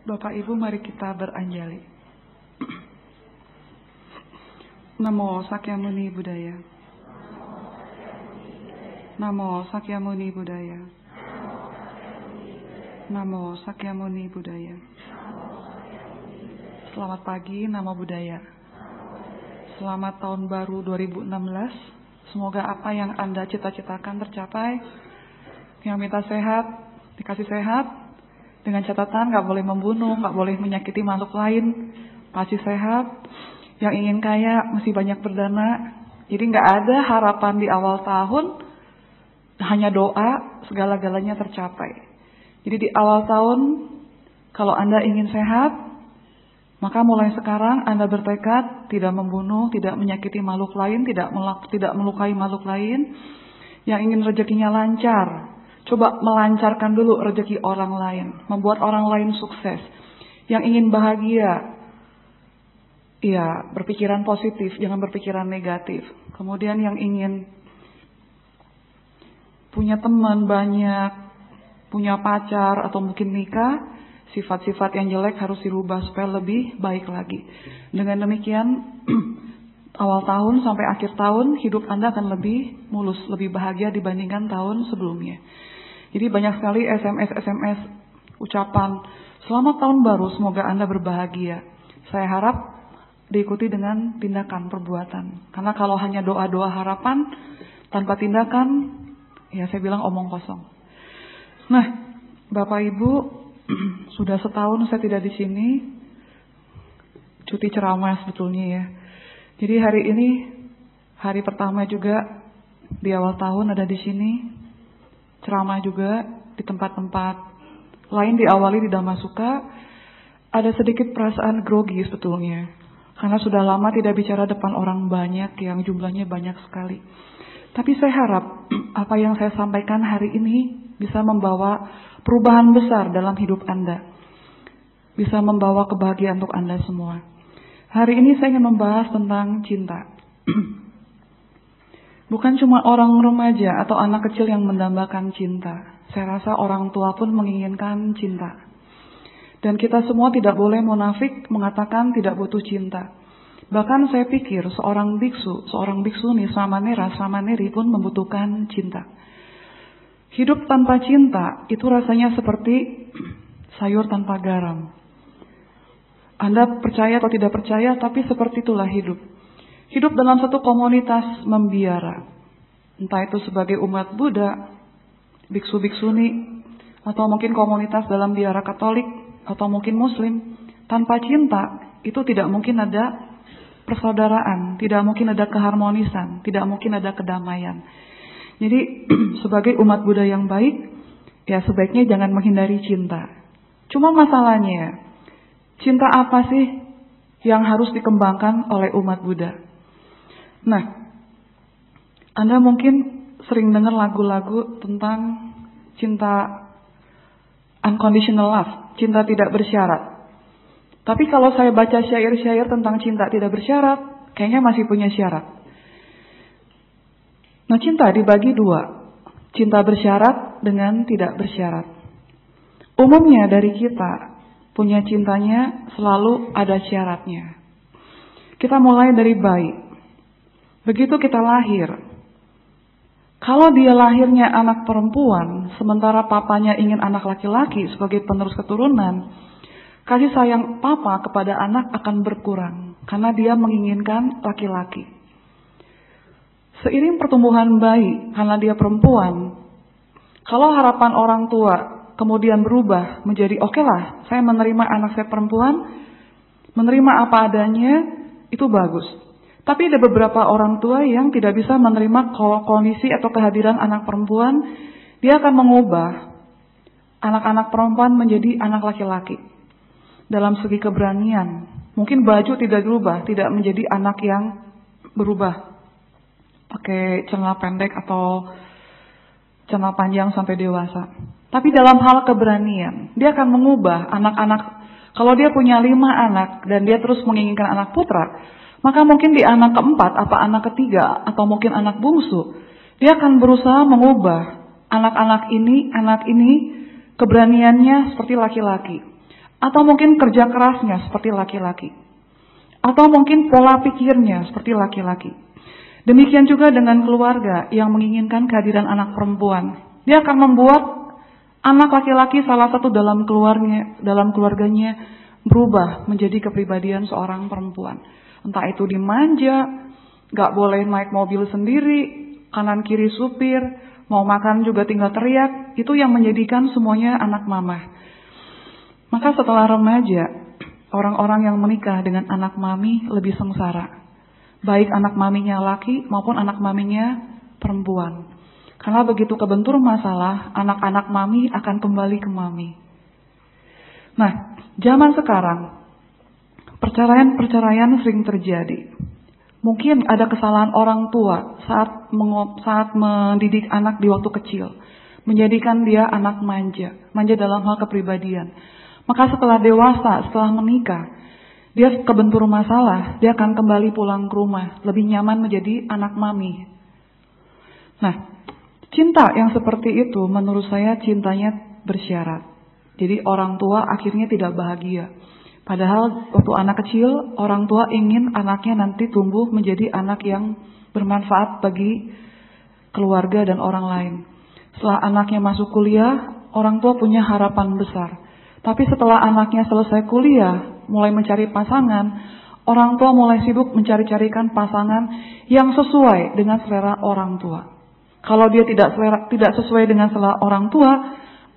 Bapak Ibu, mari kita beranjali. Namo Sakyamuni Buddhaya. Namo Sakyamuni Buddhaya. Namo Sakyamuni Buddhaya. Selamat pagi, Namo Buddhaya. Selamat tahun baru 2016. Semoga apa yang Anda cita-citakan tercapai. Yang minta sehat, dikasih sehat. Dengan catatan gak boleh membunuh, gak boleh menyakiti makhluk lain. Pasti sehat. Yang ingin kaya mesti banyak berdana. Jadi gak ada harapan di awal tahun. Hanya doa, segala-galanya tercapai. Jadi di awal tahun, kalau Anda ingin sehat, maka mulai sekarang Anda bertekad tidak membunuh, tidak menyakiti makhluk lain, tidak melukai makhluk lain. Yang ingin rezekinya lancar, coba melancarkan dulu rezeki orang lain, membuat orang lain sukses. Yang ingin bahagia, ya berpikiran positif, jangan berpikiran negatif. Kemudian yang ingin punya teman banyak, punya pacar atau mungkin nikah, sifat-sifat yang jelek harus dirubah supaya lebih baik lagi. Dengan demikian, awal tahun sampai akhir tahun, hidup Anda akan lebih mulus, lebih bahagia dibandingkan tahun sebelumnya. Jadi banyak sekali SMS ucapan selamat tahun baru, semoga Anda berbahagia. Saya harap diikuti dengan tindakan, perbuatan. Karena kalau hanya doa-doa harapan tanpa tindakan, ya saya bilang omong kosong. Nah, Bapak Ibu, sudah setahun saya tidak di sini, cuti ceramah sebetulnya ya. Jadi hari ini hari pertama juga di awal tahun ada di sini. Ceramah juga di tempat-tempat lain diawali di Dhamasuka. Ada sedikit perasaan grogi sebetulnya. Karena sudah lama tidak bicara depan orang banyak yang jumlahnya banyak sekali. Tapi saya harap apa yang saya sampaikan hari ini bisa membawa perubahan besar dalam hidup Anda. Bisa membawa kebahagiaan untuk Anda semua. Hari ini saya ingin membahas tentang cinta. Bukan cuma orang remaja atau anak kecil yang mendambakan cinta. Saya rasa orang tua pun menginginkan cinta. Dan kita semua tidak boleh munafik mengatakan tidak butuh cinta. Bahkan saya pikir seorang biksuni, samaneri pun membutuhkan cinta. Hidup tanpa cinta itu rasanya seperti sayur tanpa garam. Anda percaya atau tidak percaya, tapi seperti itulah hidup. Hidup dalam satu komunitas membiara. Entah itu sebagai umat Buddha, biksu-biksuni, atau mungkin komunitas dalam biara Katolik, atau mungkin Muslim. Tanpa cinta, itu tidak mungkin ada persaudaraan, tidak mungkin ada keharmonisan, tidak mungkin ada kedamaian. Jadi, sebagai umat Buddha yang baik, ya sebaiknya jangan menghindari cinta. Cuma masalahnya, cinta apa sih yang harus dikembangkan oleh umat Buddha? Nah, Anda mungkin sering dengar lagu-lagu tentang cinta unconditional love, cinta tidak bersyarat. Tapi kalau saya baca syair-syair tentang cinta tidak bersyarat, kayaknya masih punya syarat. Nah, cinta dibagi dua, cinta bersyarat dengan tidak bersyarat. Umumnya dari kita punya cintanya selalu ada syaratnya. Kita mulai dari bayi. Begitu kita lahir, kalau dia lahirnya anak perempuan, sementara papanya ingin anak laki-laki sebagai penerus keturunan, kasih sayang papa kepada anak akan berkurang, karena dia menginginkan laki-laki. Seiring pertumbuhan bayi, karena dia perempuan, kalau harapan orang tua kemudian berubah menjadi oke lah, saya menerima anak saya perempuan, menerima apa adanya, itu bagus. Tapi ada beberapa orang tua yang tidak bisa menerima kondisi atau kehadiran anak perempuan. Dia akan mengubah anak-anak perempuan menjadi anak laki-laki. Dalam segi keberanian. Mungkin baju tidak berubah, tidak menjadi anak yang berubah. Pakai celana pendek atau celana panjang sampai dewasa. Tapi dalam hal keberanian, dia akan mengubah anak-anak. Kalau dia punya 5 anak dan dia terus menginginkan anak putra, maka mungkin di anak keempat, apa anak ketiga, atau mungkin anak bungsu, dia akan berusaha mengubah anak ini keberaniannya seperti laki-laki. Atau mungkin kerja kerasnya seperti laki-laki. Atau mungkin pola pikirnya seperti laki-laki. Demikian juga dengan keluarga yang menginginkan kehadiran anak perempuan. Dia akan membuat anak laki-laki salah satu dalam keluarganya berubah menjadi kepribadian seorang perempuan. Entah itu dimanja, gak boleh naik mobil sendiri, kanan kiri supir, mau makan juga tinggal teriak. Itu yang menjadikan semuanya anak mama. Maka setelah remaja, orang-orang yang menikah dengan anak mami lebih sengsara. Baik anak maminya laki maupun anak maminya perempuan. Karena begitu kebentur masalah, anak-anak mami akan kembali ke mami. Nah, zaman sekarang, perceraian sering terjadi. Mungkin ada kesalahan orang tua saat mendidik anak di waktu kecil. Menjadikan dia anak manja dalam hal kepribadian. Maka setelah dewasa, setelah menikah, dia kebentur masalah, dia akan kembali pulang ke rumah, lebih nyaman menjadi anak mami. Nah, cinta yang seperti itu menurut saya cintanya bersyarat. Jadi orang tua akhirnya tidak bahagia. Padahal waktu anak kecil, orang tua ingin anaknya nanti tumbuh menjadi anak yang bermanfaat bagi keluarga dan orang lain. Setelah anaknya masuk kuliah, orang tua punya harapan besar. Tapi setelah anaknya selesai kuliah, mulai mencari pasangan, orang tua mulai sibuk mencari-carikan pasangan yang sesuai dengan selera orang tua. Kalau dia tidak sesuai dengan selera orang tua,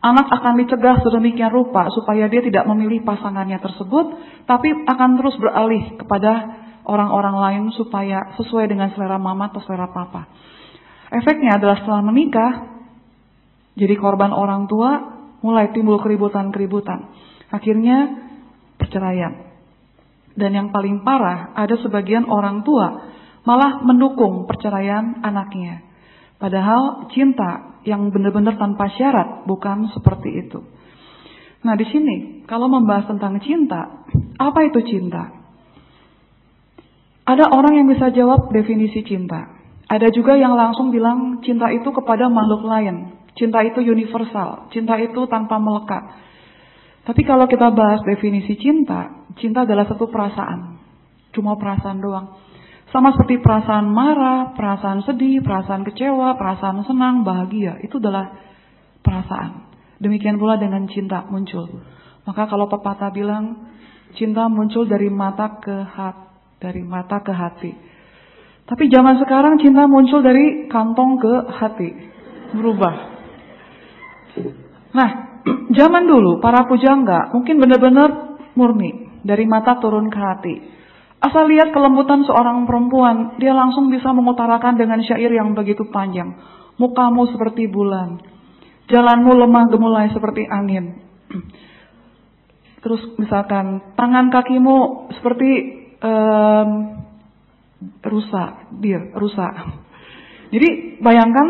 anak akan dicegah sedemikian rupa supaya dia tidak memilih pasangannya tersebut, tapi akan terus beralih kepada orang-orang lain supaya sesuai dengan selera mama atau selera papa. Efeknya adalah setelah menikah, jadi korban orang tua, mulai timbul keributan-keributan. Akhirnya perceraian. Dan yang paling parah, ada sebagian orang tua malah mendukung perceraian anaknya. Padahal cinta yang benar-benar tanpa syarat bukan seperti itu. Nah, di sini kalau membahas tentang cinta, apa itu cinta? Ada orang yang bisa jawab definisi cinta. Ada juga yang langsung bilang cinta itu kepada makhluk lain. Cinta itu universal, cinta itu tanpa melekat. Tapi kalau kita bahas definisi cinta, cinta adalah satu perasaan. Cuma perasaan doang. Sama seperti perasaan marah, perasaan sedih, perasaan kecewa, perasaan senang, bahagia. Itu adalah perasaan. Demikian pula dengan cinta muncul. Maka kalau pepatah bilang, cinta muncul dari mata ke hati. Tapi zaman sekarang cinta muncul dari kantong ke hati. Berubah. Nah, zaman dulu para pujangga mungkin benar-benar murni dari mata turun ke hati. Asal lihat kelembutan seorang perempuan, dia langsung bisa mengutarakan dengan syair yang begitu panjang. Mukamu seperti bulan, jalanmu lemah gemulai seperti angin. Terus misalkan tangan kakimu seperti rusa. Jadi bayangkan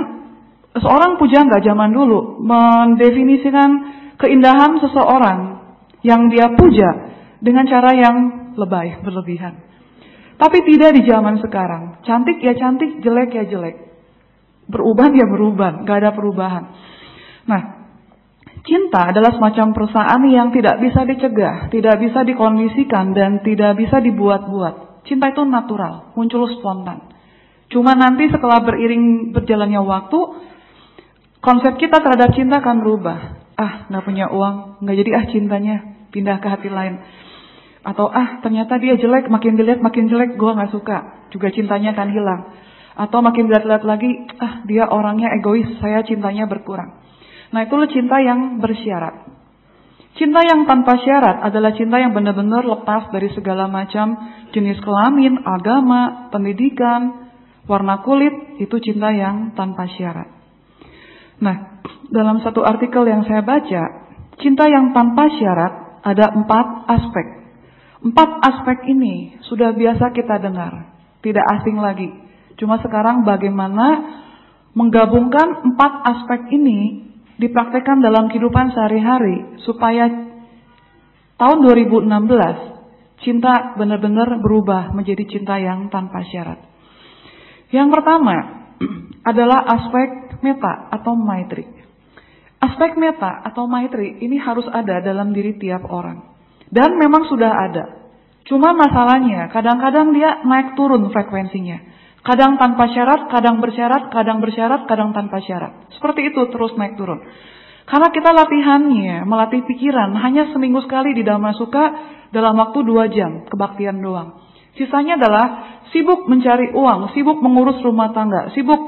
seorang pujangga zaman dulu mendefinisikan keindahan seseorang yang dia puja dengan cara yang berlebihan. Tapi tidak di zaman sekarang. Cantik ya cantik, jelek ya jelek. Beruban ya beruban, gak ada perubahan. Nah, cinta adalah semacam perasaan yang tidak bisa dicegah, tidak bisa dikondisikan, dan tidak bisa dibuat-buat. Cinta itu natural, muncul spontan. Cuma nanti setelah berjalannya waktu, konsep kita terhadap cinta akan berubah. Gak punya uang, gak jadi cintanya, pindah ke hati lain. Atau ternyata dia jelek, makin dilihat makin jelek, gue gak suka. Juga cintanya akan hilang. Atau makin dilihat-lihat lagi, dia orangnya egois, saya cintanya berkurang. Nah, itulah cinta yang bersyarat. Cinta yang tanpa syarat adalah cinta yang benar-benar lepas dari segala macam jenis kelamin, agama, pendidikan, warna kulit. Itu cinta yang tanpa syarat. Nah, dalam satu artikel yang saya baca, cinta yang tanpa syarat ada 4 aspek. 4 aspek ini sudah biasa kita dengar, tidak asing lagi. Cuma sekarang bagaimana menggabungkan 4 aspek ini dipraktekkan dalam kehidupan sehari-hari supaya tahun 2016 cinta benar-benar berubah menjadi cinta yang tanpa syarat. Yang pertama adalah aspek meta atau maitri. Aspek meta atau maitri ini harus ada dalam diri tiap orang. Dan memang sudah ada. Cuma masalahnya, kadang-kadang dia naik turun frekuensinya. Kadang tanpa syarat, kadang bersyarat, kadang bersyarat, kadang tanpa syarat. Seperti itu terus naik turun. Karena kita latihannya, melatih pikiran, hanya seminggu sekali di Dhamma Sukha dalam waktu 2 jam, kebaktian doang. Sisanya adalah sibuk mencari uang, sibuk mengurus rumah tangga, sibuk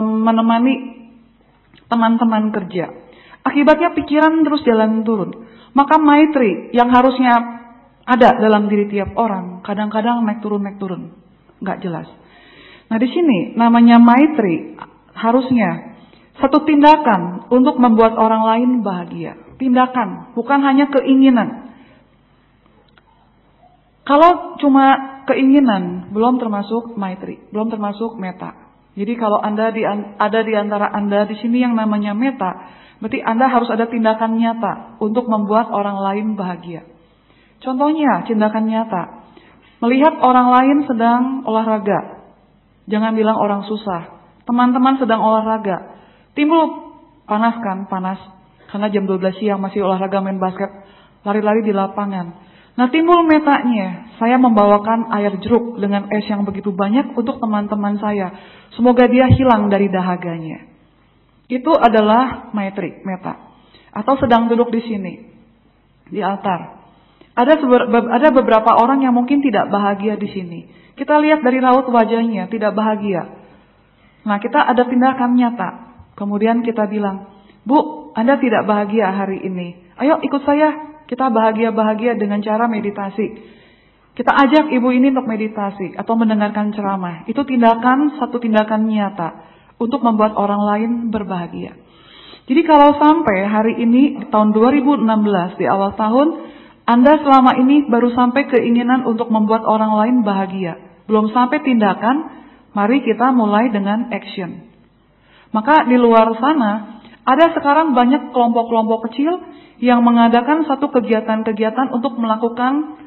menemani teman-teman kerja. Akibatnya pikiran terus jalan turun. Maka maitri yang harusnya ada dalam diri tiap orang, kadang-kadang naik turun, nggak jelas. Nah di sini namanya maitri harusnya satu tindakan untuk membuat orang lain bahagia. Tindakan, bukan hanya keinginan. Kalau cuma keinginan, belum termasuk maitri, belum termasuk metta. Jadi kalau Anda ada di antara Anda di sini yang namanya metta, berarti Anda harus ada tindakan nyata untuk membuat orang lain bahagia. Contohnya, tindakan nyata. Melihat orang lain sedang olahraga. Jangan bilang orang susah. Teman-teman sedang olahraga. Timbul panas kan? Panas. Karena jam 12 siang masih olahraga main basket. Lari-lari di lapangan. Nah timbul metanya. Saya membawakan air jeruk dengan es yang begitu banyak untuk teman-teman saya. Semoga dia hilang dari dahaganya. Itu adalah maitri, metta. Atau sedang duduk di sini. Di altar. Ada beberapa orang yang mungkin tidak bahagia di sini. Kita lihat dari raut wajahnya, tidak bahagia. Nah, kita ada tindakan nyata. Kemudian kita bilang, Bu, Anda tidak bahagia hari ini. Ayo ikut saya, kita bahagia-bahagia dengan cara meditasi. Kita ajak ibu ini untuk meditasi atau mendengarkan ceramah. Itu satu tindakan nyata untuk membuat orang lain berbahagia. Jadi kalau sampai hari ini, di tahun 2016, di awal tahun, Anda selama ini baru sampai keinginan untuk membuat orang lain bahagia. Belum sampai tindakan, mari kita mulai dengan action. Maka di luar sana, ada sekarang banyak kelompok-kelompok kecil yang mengadakan satu kegiatan-kegiatan untuk melakukan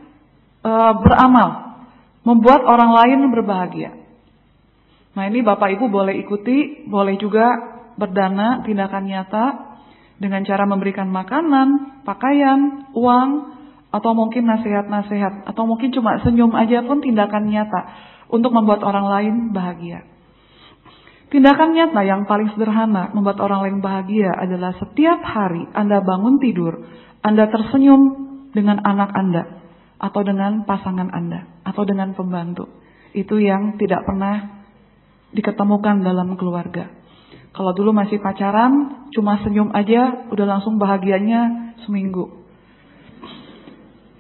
beramal. Membuat orang lain berbahagia. Nah ini Bapak Ibu boleh ikuti, boleh juga berdana tindakan nyata dengan cara memberikan makanan, pakaian, uang, atau mungkin nasihat-nasihat, atau mungkin cuma senyum aja pun tindakan nyata untuk membuat orang lain bahagia. Tindakan nyata yang paling sederhana membuat orang lain bahagia adalah setiap hari Anda bangun tidur, Anda tersenyum dengan anak Anda, atau dengan pasangan Anda, atau dengan pembantu. Itu yang tidak pernah diketemukan dalam keluarga. Kalau dulu masih pacaran, cuma senyum aja, udah langsung bahagianya seminggu.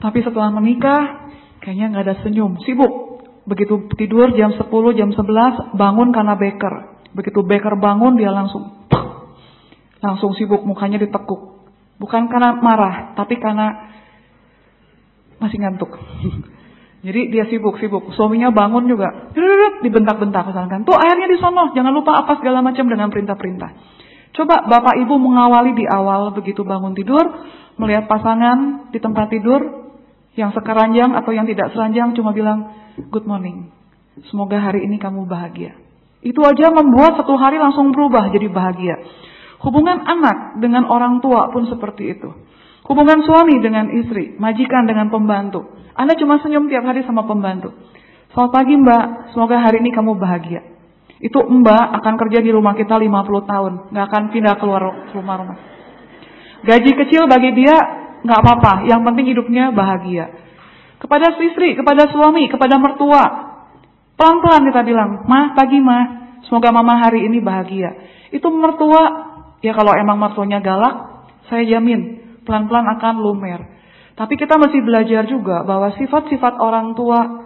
Tapi setelah menikah, kayaknya nggak ada senyum, sibuk. Begitu tidur jam 10, jam 11, bangun karena beker. Begitu beker bangun, dia langsung sibuk, mukanya ditekuk. Bukan karena marah, tapi karena masih ngantuk. Jadi dia sibuk. Suaminya bangun juga, dibentak-bentak misalkan. Tuh airnya di sono, jangan lupa apa segala macam dengan perintah-perintah. Coba Bapak Ibu mengawali di awal begitu bangun tidur, melihat pasangan di tempat tidur, yang sekeranjang atau yang tidak seranjang cuma bilang, good morning. Semoga hari ini kamu bahagia. Itu aja membuat satu hari langsung berubah jadi bahagia. Hubungan anak dengan orang tua pun seperti itu. Hubungan suami dengan istri, majikan dengan pembantu. Anda cuma senyum tiap hari sama pembantu. Selamat pagi Mbak, semoga hari ini kamu bahagia. Itu Mbak akan kerja di rumah kita 50 tahun. Gak akan pindah keluar rumah-rumah. Gaji kecil bagi dia gak apa-apa, yang penting hidupnya bahagia. Kepada istri, kepada suami, kepada mertua, pelan-pelan kita bilang, Mah, pagi Mah, semoga Mama hari ini bahagia. Itu mertua, ya kalau emang mertuanya galak, saya jamin pelan-pelan akan lumer. Tapi kita mesti belajar juga bahwa sifat-sifat orang tua,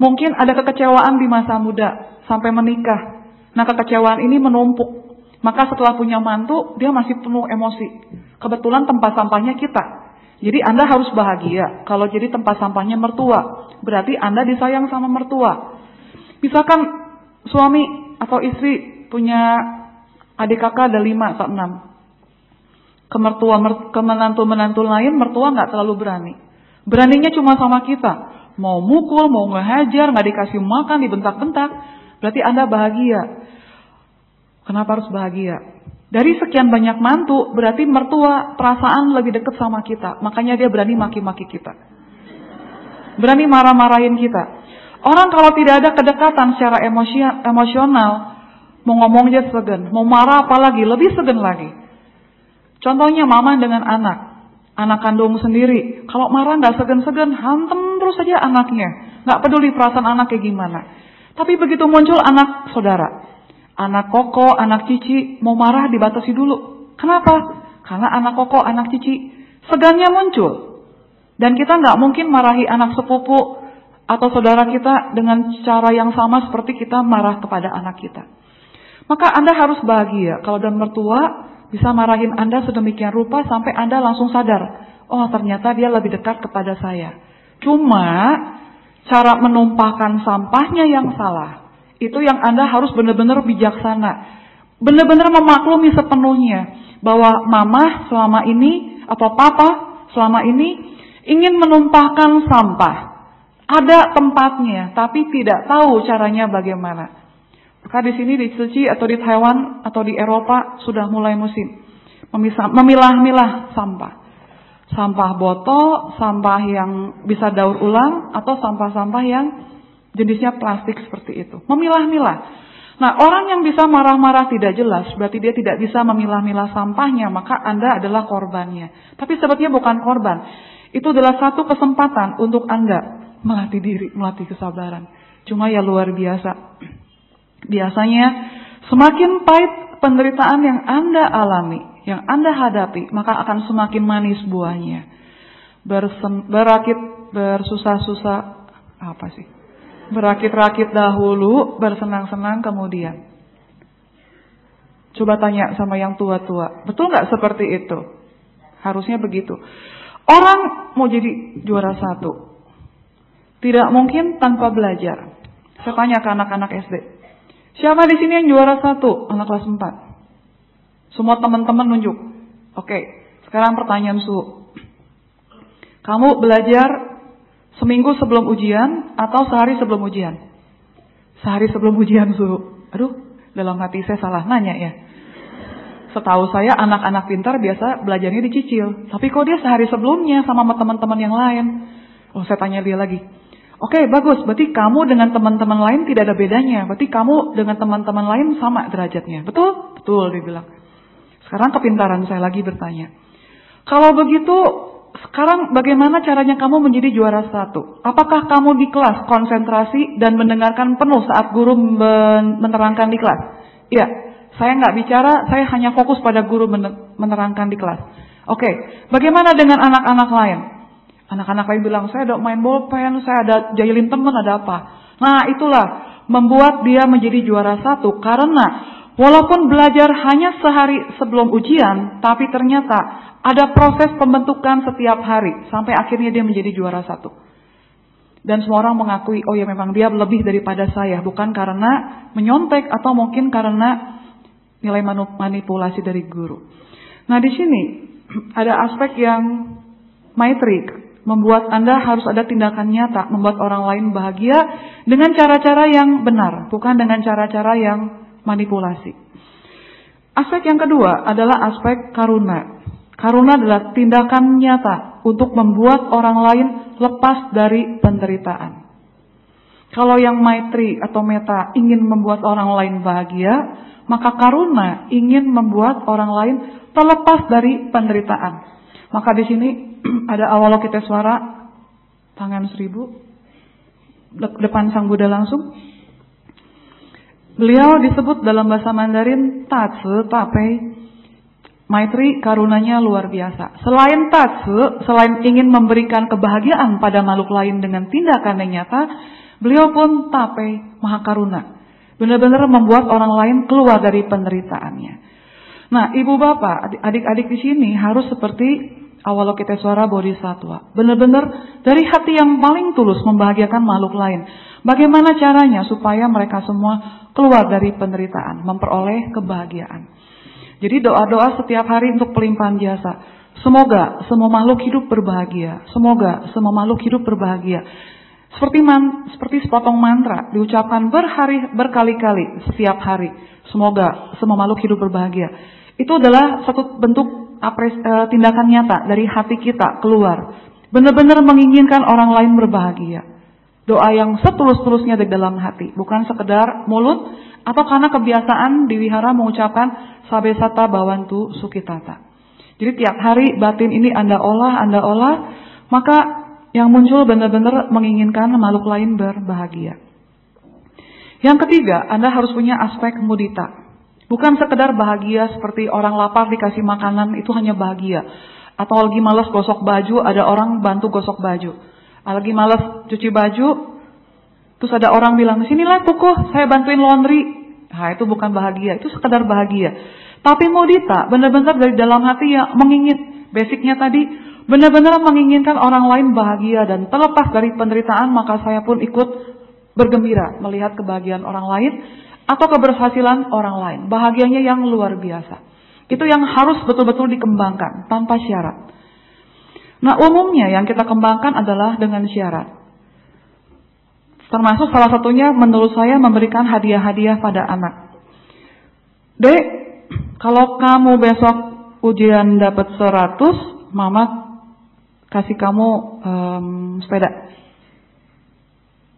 mungkin ada kekecewaan di masa muda sampai menikah. Nah kekecewaan ini menumpuk. Maka setelah punya mantu, dia masih penuh emosi. Kebetulan tempat sampahnya kita. Jadi Anda harus bahagia. Kalau jadi tempat sampahnya mertua, berarti Anda disayang sama mertua. Misalkan suami atau istri punya adik kakak ada 5 atau 6. Ke menantu-menantu lain, mertua gak terlalu berani. Beraninya cuma sama kita. Mau mukul, mau ngehajar, gak dikasih makan, dibentak-bentak. Berarti Anda bahagia. Kenapa harus bahagia? Dari sekian banyak mantu, berarti mertua perasaan lebih dekat sama kita. Makanya dia berani maki-maki kita. Berani marah-marahin kita. Orang kalau tidak ada kedekatan secara emosional, mau ngomong aja segan. Mau marah apalagi, lebih segan lagi. Contohnya mama dengan anak kandung sendiri. Kalau marah gak segan-segan, hantem terus saja anaknya. Gak peduli perasaan anaknya gimana. Tapi begitu muncul anak saudara, anak koko, anak cici, mau marah dibatasi dulu. Kenapa? Karena anak koko, anak cici, segannya muncul. Dan kita nggak mungkin marahi anak sepupu atau saudara kita dengan cara yang sama seperti kita marah kepada anak kita. Maka Anda harus bahagia kalau dan mertua bisa marahin Anda sedemikian rupa sampai Anda langsung sadar, oh ternyata dia lebih dekat kepada saya. Cuma cara menumpahkan sampahnya yang salah. Itu yang Anda harus benar-benar bijaksana. Benar-benar memaklumi sepenuhnya bahwa mama selama ini atau papa selama ini ingin menumpahkan sampah. Ada tempatnya, tapi tidak tahu caranya bagaimana. Maka di sini di Suci atau di Taiwan atau di Eropa sudah mulai musim memilah-milah sampah. Sampah botol, sampah yang bisa daur ulang atau sampah-sampah yang jenisnya plastik seperti itu. Memilah-milah. Nah, orang yang bisa marah-marah tidak jelas, berarti dia tidak bisa memilah-milah sampahnya, maka Anda adalah korbannya. Tapi sebetulnya bukan korban. Itu adalah satu kesempatan untuk Anda melatih diri, melatih kesabaran. Cuma ya luar biasa. Biasanya semakin pahit penderitaan yang Anda alami, yang Anda hadapi, maka akan semakin manis buahnya. Bersusah-susah, apa sih? Berakit-rakit dahulu, bersenang-senang kemudian. Coba tanya sama yang tua-tua, betul nggak seperti itu? Harusnya begitu. Orang mau jadi juara 1, tidak mungkin tanpa belajar. Saya tanya ke anak-anak SD, siapa di sini yang juara 1? Anak kelas 4. Semua teman-teman nunjuk. Oke, sekarang pertanyaan Su. Kamu belajar seminggu sebelum ujian atau sehari sebelum ujian? Sehari sebelum ujian, Su. Aduh, dalam hati saya salah nanya ya. Setahu saya anak-anak pintar biasa belajarnya dicicil. Tapi kok dia sehari sebelumnya sama teman-teman yang lain? Oh, saya tanya dia lagi. Oke, bagus. Berarti kamu dengan teman-teman lain tidak ada bedanya. Berarti kamu dengan teman-teman lain sama derajatnya. Betul? Betul, dia bilang. Sekarang kepintaran saya lagi bertanya. Kalau begitu, sekarang bagaimana caranya kamu menjadi juara 1? Apakah kamu di kelas konsentrasi dan mendengarkan penuh saat guru menerangkan di kelas? Iya, saya nggak bicara, saya hanya fokus pada guru menerangkan di kelas. Oke, bagaimana dengan anak-anak lain? Anak-anak lain bilang, saya ada main bolpen, saya ada jahilin teman, ada apa. Nah, itulah membuat dia menjadi juara 1 karena walaupun belajar hanya sehari sebelum ujian, tapi ternyata ada proses pembentukan setiap hari sampai akhirnya dia menjadi juara 1. Dan semua orang mengakui, oh ya memang dia lebih daripada saya, bukan karena menyontek atau mungkin karena nilai manipulasi dari guru. Nah, di sini ada aspek yang maitri, membuat Anda harus ada tindakan nyata, membuat orang lain bahagia dengan cara-cara yang benar, bukan dengan cara-cara yang manipulasi. Aspek yang kedua adalah aspek karuna. Karuna adalah tindakan nyata untuk membuat orang lain lepas dari penderitaan. Kalau yang maitri atau meta ingin membuat orang lain bahagia, maka karuna ingin membuat orang lain terlepas dari penderitaan. Maka di sini ada Avalokitesvara, tangan 1000, depan Sang Buddha langsung. Beliau disebut dalam bahasa Mandarin Tatse Tapei. Maitri karunanya luar biasa. Selain Tatse, selain ingin memberikan kebahagiaan pada makhluk lain dengan tindakan yang nyata, beliau pun Tapei, Maha Karuna. Benar-benar membuat orang lain keluar dari penderitaannya. Nah, ibu bapak, adik-adik di sini harus seperti Avalokitesvara Bodhisattva. Benar-benar dari hati yang paling tulus membahagiakan makhluk lain. Bagaimana caranya supaya mereka semua keluar dari penderitaan, memperoleh kebahagiaan. Jadi doa-doa setiap hari untuk pelimpahan jasa. Semoga semua makhluk hidup berbahagia. Semoga semua makhluk hidup berbahagia. Seperti sepotong mantra diucapkan berkali-kali setiap hari. Semoga semua makhluk hidup berbahagia. Itu adalah satu bentuk tindakan nyata dari hati kita keluar. Benar-benar menginginkan orang lain berbahagia. Doa yang setulus-tulusnya dari dalam hati. Bukan sekedar mulut atau karena kebiasaan di wihara mengucapkan sabesata bawantu sukitata. Jadi tiap hari batin ini Anda olah, maka yang muncul benar-benar menginginkan makhluk lain berbahagia. Yang ketiga, Anda harus punya aspek mudita. Bukan sekedar bahagia seperti orang lapar dikasih makanan itu hanya bahagia. Atau lagi malas gosok baju, ada orang bantu gosok baju. Lagi malas cuci baju, terus ada orang bilang, sinilah kukuh, saya bantuin laundry. Nah itu bukan bahagia, itu sekedar bahagia. Tapi mudita, benar-benar dari dalam hati yang mengingin. Basicnya tadi, benar-benar menginginkan orang lain bahagia. Dan terlepas dari penderitaan, maka saya pun ikut bergembira melihat kebahagiaan orang lain atau keberhasilan orang lain. Bahagianya yang luar biasa. Itu yang harus betul-betul dikembangkan tanpa syarat. Nah umumnya yang kita kembangkan adalah dengan syarat. Termasuk salah satunya menurut saya memberikan hadiah-hadiah pada anak. Dek, kalau kamu besok ujian dapat 100, mama kasih kamu sepeda.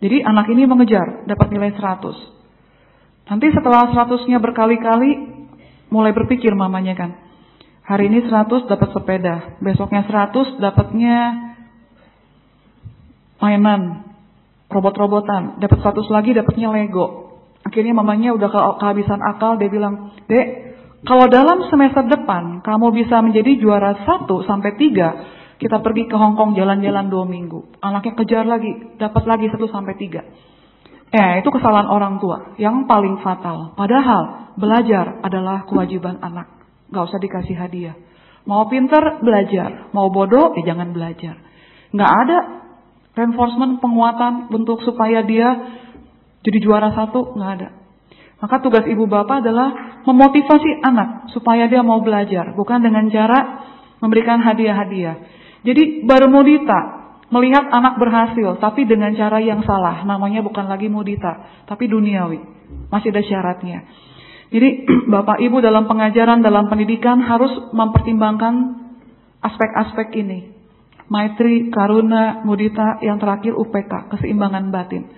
Jadi anak ini mengejar dapat nilai 100. Nanti setelah 100-nya berkali-kali mulai berpikir mamanya kan. Hari ini 100 dapat sepeda, besoknya 100 dapatnya mainan, robot-robotan, dapat 100 lagi dapatnya Lego. Akhirnya mamanya udah kehabisan akal, dia bilang, "Dek, kalau dalam semester depan kamu bisa menjadi juara 1 sampai 3, kita pergi ke Hongkong jalan-jalan 2 minggu." Anaknya kejar lagi, dapat lagi 1 sampai 3. Itu kesalahan orang tua yang paling fatal. Padahal belajar adalah kewajiban anak. Gak usah dikasih hadiah. Mau pinter, belajar. Mau bodoh, jangan belajar. Gak ada reinforcement, penguatan untuk supaya dia jadi juara 1, gak ada. Maka tugas ibu bapak adalah memotivasi anak supaya dia mau belajar. Bukan dengan cara memberikan hadiah-hadiah. Jadi baru mudita. Melihat anak berhasil, tapi dengan cara yang salah. Namanya bukan lagi mudita, tapi duniawi. Masih ada syaratnya. Jadi bapak ibu dalam pengajaran, dalam pendidikan harus mempertimbangkan aspek-aspek ini. Maitri, karuna, mudita, yang terakhir UPK, keseimbangan batin.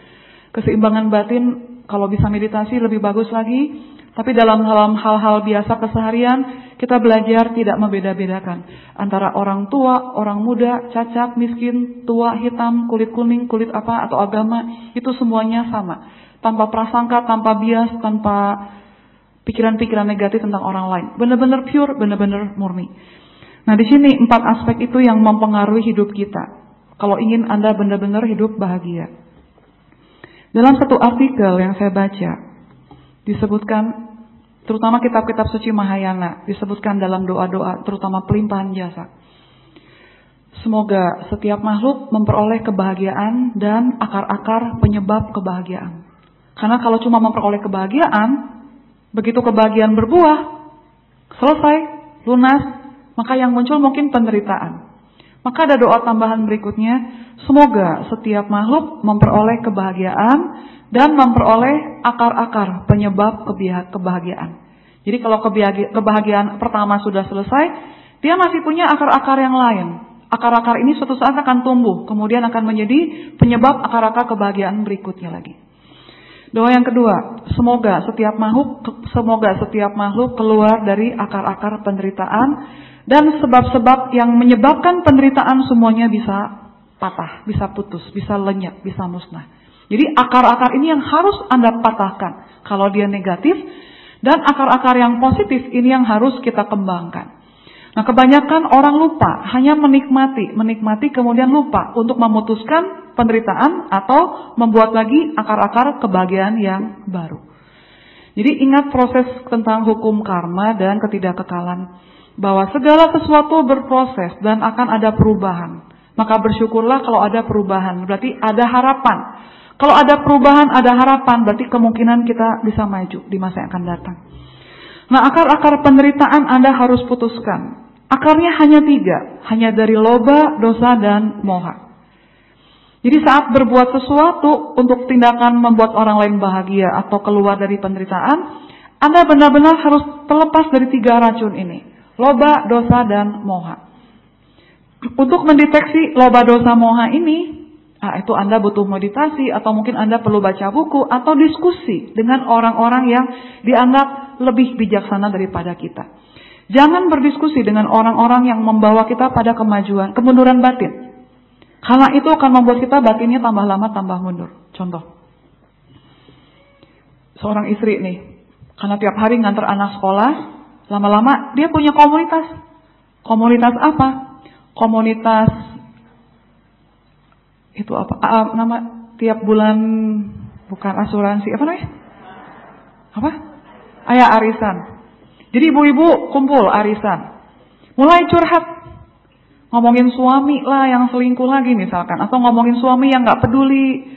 Keseimbangan batin kalau bisa meditasi lebih bagus lagi. Tapi dalam hal-hal biasa keseharian, kita belajar tidak membeda-bedakan antara orang tua, orang muda, cacat, miskin, tua, hitam, kulit kuning, kulit apa, atau agama. Itu semuanya sama. Tanpa prasangka, tanpa bias, tanpa pikiran-pikiran negatif tentang orang lain. Benar-benar pure, benar-benar murni. Nah di sini 4 aspek itu yang mempengaruhi hidup kita. Kalau ingin Anda benar-benar hidup bahagia. Dalam satu artikel yang saya baca, disebutkan, terutama kitab-kitab suci Mahayana, disebutkan dalam doa-doa, terutama pelimpahan jasa. Semoga setiap makhluk memperoleh kebahagiaan dan akar-akar penyebab kebahagiaan. Karena kalau cuma memperoleh kebahagiaan, begitu kebahagiaan berbuah, selesai, lunas, maka yang muncul mungkin penderitaan. Maka ada doa tambahan berikutnya, semoga setiap makhluk memperoleh kebahagiaan dan memperoleh akar-akar penyebab kebahagiaan. Jadi kalau kebahagiaan pertama sudah selesai, dia masih punya akar-akar yang lain. Akar-akar ini suatu saat akan tumbuh, kemudian akan menjadi penyebab akar-akar kebahagiaan berikutnya lagi. Doa yang kedua, semoga setiap makhluk keluar dari akar-akar penderitaan dan sebab-sebab yang menyebabkan penderitaan semuanya bisa patah, bisa putus, bisa lenyap, bisa musnah. Jadi akar-akar ini yang harus Anda patahkan kalau dia negatif, dan akar-akar yang positif ini yang harus kita kembangkan. Nah kebanyakan orang lupa, hanya menikmati kemudian lupa untuk memutuskan penderitaan atau membuat lagi akar-akar kebahagiaan yang baru. Jadi ingat proses tentang hukum karma dan ketidakkekalan, bahwa segala sesuatu berproses dan akan ada perubahan. Maka bersyukurlah kalau ada perubahan, berarti ada harapan. Kalau ada perubahan, ada harapan, berarti kemungkinan kita bisa maju di masa yang akan datang. Nah akar-akar penderitaan Anda harus putuskan. Akarnya hanya 3, hanya dari loba, dosa, dan moha. Jadi saat berbuat sesuatu untuk tindakan membuat orang lain bahagia atau keluar dari penderitaan, Anda benar-benar harus terlepas dari 3 racun ini. Loba, dosa, dan moha. Untuk mendeteksi loba, dosa, moha ini, itu Anda butuh meditasi, atau mungkin Anda perlu baca buku, atau diskusi dengan orang-orang yang dianggap lebih bijaksana daripada kita. Jangan berdiskusi dengan orang-orang yang membawa kita pada kemajuan, kemunduran batin. Karena itu akan membuat kita batinnya tambah lama, tambah mundur. Contoh, seorang istri nih, karena tiap hari nganter anak sekolah, lama-lama dia punya komunitas. Komunitas apa? Komunitas itu apa? Nama tiap bulan, bukan asuransi, apa namanya? Apa? Arisan. Jadi ibu-ibu kumpul arisan. Mulai curhat. Ngomongin suami lah yang selingkuh lagi misalkan. Atau ngomongin suami yang gak peduli.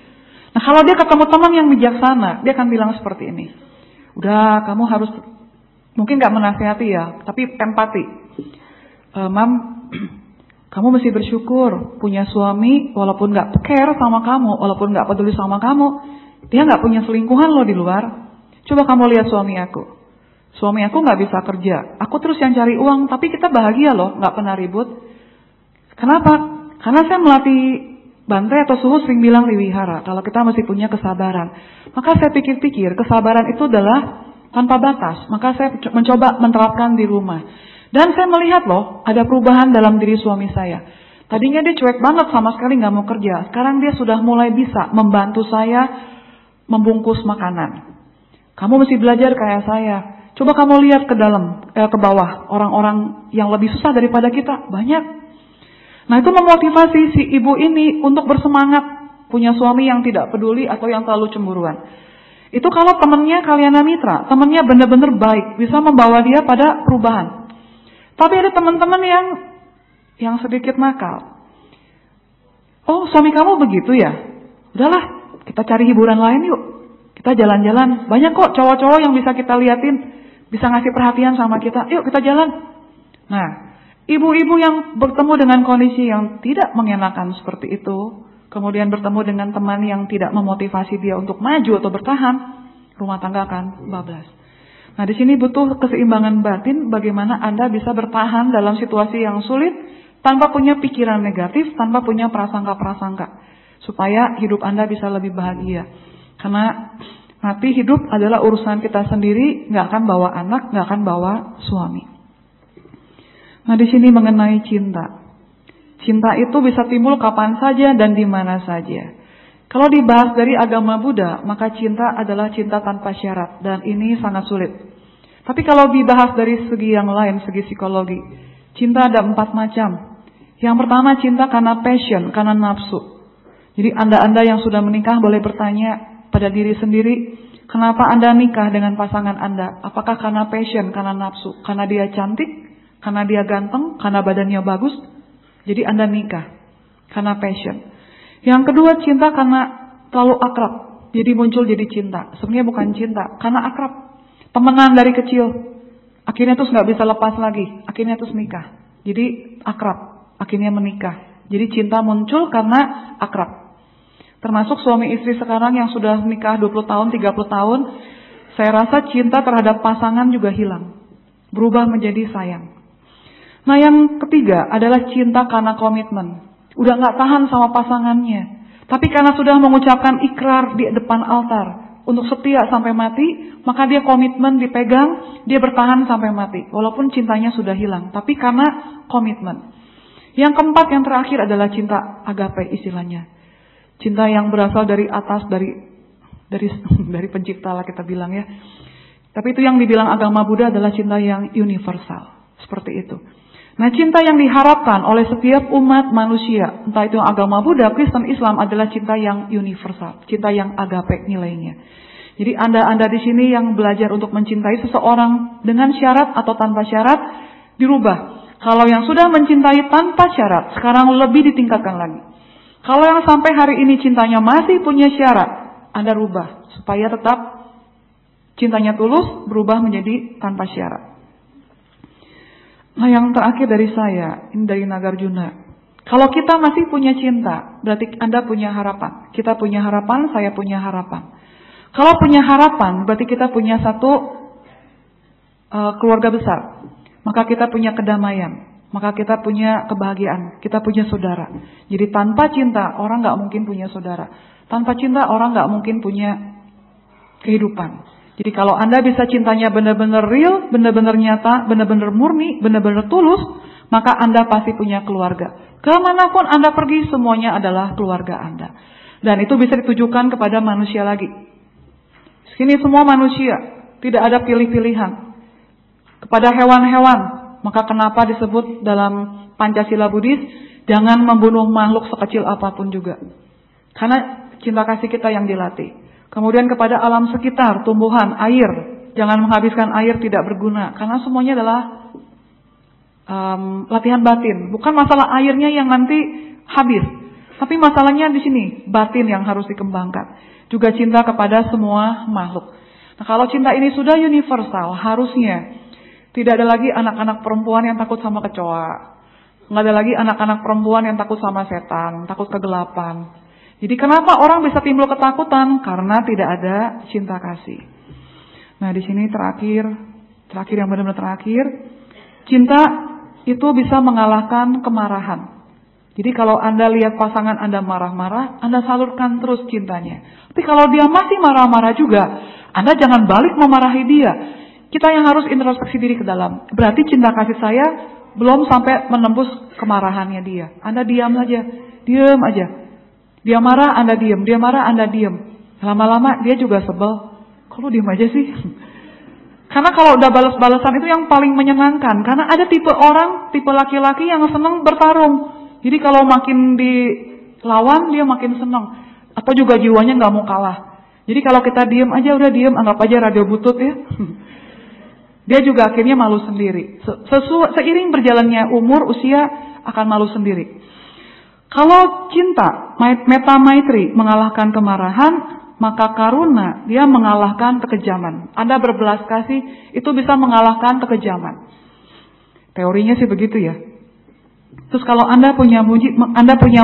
Nah kalau dia ketemu teman yang bijaksana, dia akan bilang seperti ini. Udah, kamu harus, mungkin gak menasihati ya, tapi empati. Mam, kamu mesti bersyukur punya suami walaupun gak care sama kamu, walaupun gak peduli sama kamu. Dia gak punya selingkuhan loh di luar. Coba kamu lihat suami aku. Suami aku gak bisa kerja. Aku terus yang cari uang, tapi kita bahagia loh, gak pernah ribut. Kenapa? Karena saya melatih Bante atau Suhu sering bilang di wihara, kalau kita masih punya kesabaran. Maka saya pikir-pikir, kesabaran itu adalah tanpa batas. Maka saya mencoba menerapkan di rumah. Dan saya melihat loh, ada perubahan dalam diri suami saya. Tadinya dia cuek banget, sama sekali gak mau kerja. Sekarang dia sudah mulai bisa membantu saya membungkus makanan. Kamu mesti belajar kayak saya. Coba kamu lihat ke dalam, ke bawah, orang-orang yang lebih susah daripada kita, banyak. Nah itu memotivasi si ibu ini untuk bersemangat punya suami yang tidak peduli atau yang terlalu cemburuan. Itu kalau temannya kalyana mitra, temannya benar-benar baik, bisa membawa dia pada perubahan. Tapi ada teman-teman yang sedikit nakal. Oh suami kamu begitu ya? Udahlah, kita cari hiburan lain yuk. Kita jalan-jalan. Banyak kok cowok-cowok yang bisa kita liatin, bisa ngasih perhatian sama kita. Yuk kita jalan. Nah, ibu-ibu yang bertemu dengan kondisi yang tidak mengenakan seperti itu, kemudian bertemu dengan teman yang tidak memotivasi dia untuk maju atau bertahan, rumah tangga akan bablas. Nah di sini butuh keseimbangan batin, bagaimana Anda bisa bertahan dalam situasi yang sulit, tanpa punya pikiran negatif, tanpa punya prasangka-prasangka, supaya hidup Anda bisa lebih bahagia. Karena nanti hidup adalah urusan kita sendiri, nggak akan bawa anak, nggak akan bawa suami. Nah di sini mengenai cinta. Cinta itu bisa timbul kapan saja dan di mana saja. Kalau dibahas dari agama Buddha, maka cinta adalah cinta tanpa syarat dan ini sangat sulit. Tapi kalau dibahas dari segi yang lain, segi psikologi, cinta ada 4 macam. Yang pertama cinta karena passion, karena nafsu. Jadi Anda yang sudah menikah boleh bertanya pada diri sendiri, kenapa Anda nikah dengan pasangan Anda? Apakah karena passion, karena nafsu, karena dia cantik? Karena dia ganteng, karena badannya bagus, jadi Anda nikah. Karena passion. Yang kedua cinta karena terlalu akrab, jadi muncul jadi cinta. Sebenarnya bukan cinta, karena akrab. Temenan dari kecil, akhirnya terus gak bisa lepas lagi, akhirnya terus nikah. Jadi akrab, akhirnya menikah. Jadi cinta muncul karena akrab. Termasuk suami istri sekarang yang sudah nikah 20 tahun, 30 tahun, saya rasa cinta terhadap pasangan juga hilang. Berubah menjadi sayang. Nah yang ketiga adalah cinta karena komitmen. Udah gak tahan sama pasangannya. Tapi karena sudah mengucapkan ikrar di depan altar untuk setia sampai mati, maka dia komitmen dipegang, dia bertahan sampai mati. Walaupun cintanya sudah hilang, tapi karena komitmen. Yang keempat, yang terakhir adalah cinta agape istilahnya. Cinta yang berasal dari atas, dari pencipta lah kita bilang ya. Tapi itu yang dibilang agama Buddha adalah cinta yang universal. Seperti itu. Nah cinta yang diharapkan oleh setiap umat manusia, entah itu agama Buddha, Kristen, Islam adalah cinta yang universal, cinta yang agape nilainya. Jadi Anda di sini yang belajar untuk mencintai seseorang dengan syarat atau tanpa syarat dirubah. Kalau yang sudah mencintai tanpa syarat, sekarang lebih ditingkatkan lagi. Kalau yang sampai hari ini cintanya masih punya syarat, Anda rubah supaya tetap cintanya tulus, berubah menjadi tanpa syarat. Nah yang terakhir dari saya, ini dari Nagarjuna. Kalau kita masih punya cinta, berarti Anda punya harapan. Kita punya harapan, saya punya harapan. Kalau punya harapan, berarti kita punya satu keluarga besar, maka kita punya kedamaian, maka kita punya kebahagiaan, kita punya saudara. Jadi tanpa cinta orang nggak mungkin punya saudara. Tanpa cinta orang nggak mungkin punya kehidupan. Jadi kalau Anda bisa cintanya benar-benar real, benar-benar nyata, benar-benar murni, benar-benar tulus, maka Anda pasti punya keluarga. Kemanapun Anda pergi, semuanya adalah keluarga Anda. Dan itu bisa ditujukan kepada manusia lagi. Sini semua manusia, tidak ada pilih-pilihan. Kepada hewan-hewan, maka kenapa disebut dalam Pancasila Buddhis, jangan membunuh makhluk sekecil apapun juga. Karena cinta kasih kita yang dilatih. Kemudian kepada alam sekitar, tumbuhan, air, jangan menghabiskan air tidak berguna. Karena semuanya adalah latihan batin. Bukan masalah airnya yang nanti habis, tapi masalahnya di sini batin yang harus dikembangkan. Juga cinta kepada semua makhluk. Nah, kalau cinta ini sudah universal, harusnya tidak ada lagi anak-anak perempuan yang takut sama kecoa. Nggak ada lagi anak-anak perempuan yang takut sama setan, takut kegelapan. Jadi kenapa orang bisa timbul ketakutan? Karena tidak ada cinta kasih. Nah, di sini terakhir yang benar-benar terakhir, cinta itu bisa mengalahkan kemarahan. Jadi kalau Anda lihat pasangan Anda marah-marah, Anda salurkan terus cintanya. Tapi kalau dia masih marah-marah juga, Anda jangan balik memarahi dia. Kita yang harus introspeksi diri ke dalam. Berarti cinta kasih saya belum sampai menembus kemarahannya dia. Anda diam aja, diam aja. Dia marah, Anda diam. Dia marah, Anda diam. Lama-lama dia juga sebel. Kok lu diam aja sih? Karena kalau udah balas-balasan itu yang paling menyenangkan. Karena ada tipe orang, tipe laki-laki yang senang bertarung. Jadi kalau makin dilawan, dia makin senang. Atau juga jiwanya nggak mau kalah. Jadi kalau kita diam aja, udah diam, anggap aja radio butut ya. Dia juga akhirnya malu sendiri. Seiring berjalannya umur, usia akan malu sendiri. Kalau cinta, metta maitri mengalahkan kemarahan, maka karuna dia mengalahkan kekejaman. Anda berbelas kasih itu bisa mengalahkan kekejaman. Teorinya sih begitu ya. Terus kalau Anda punya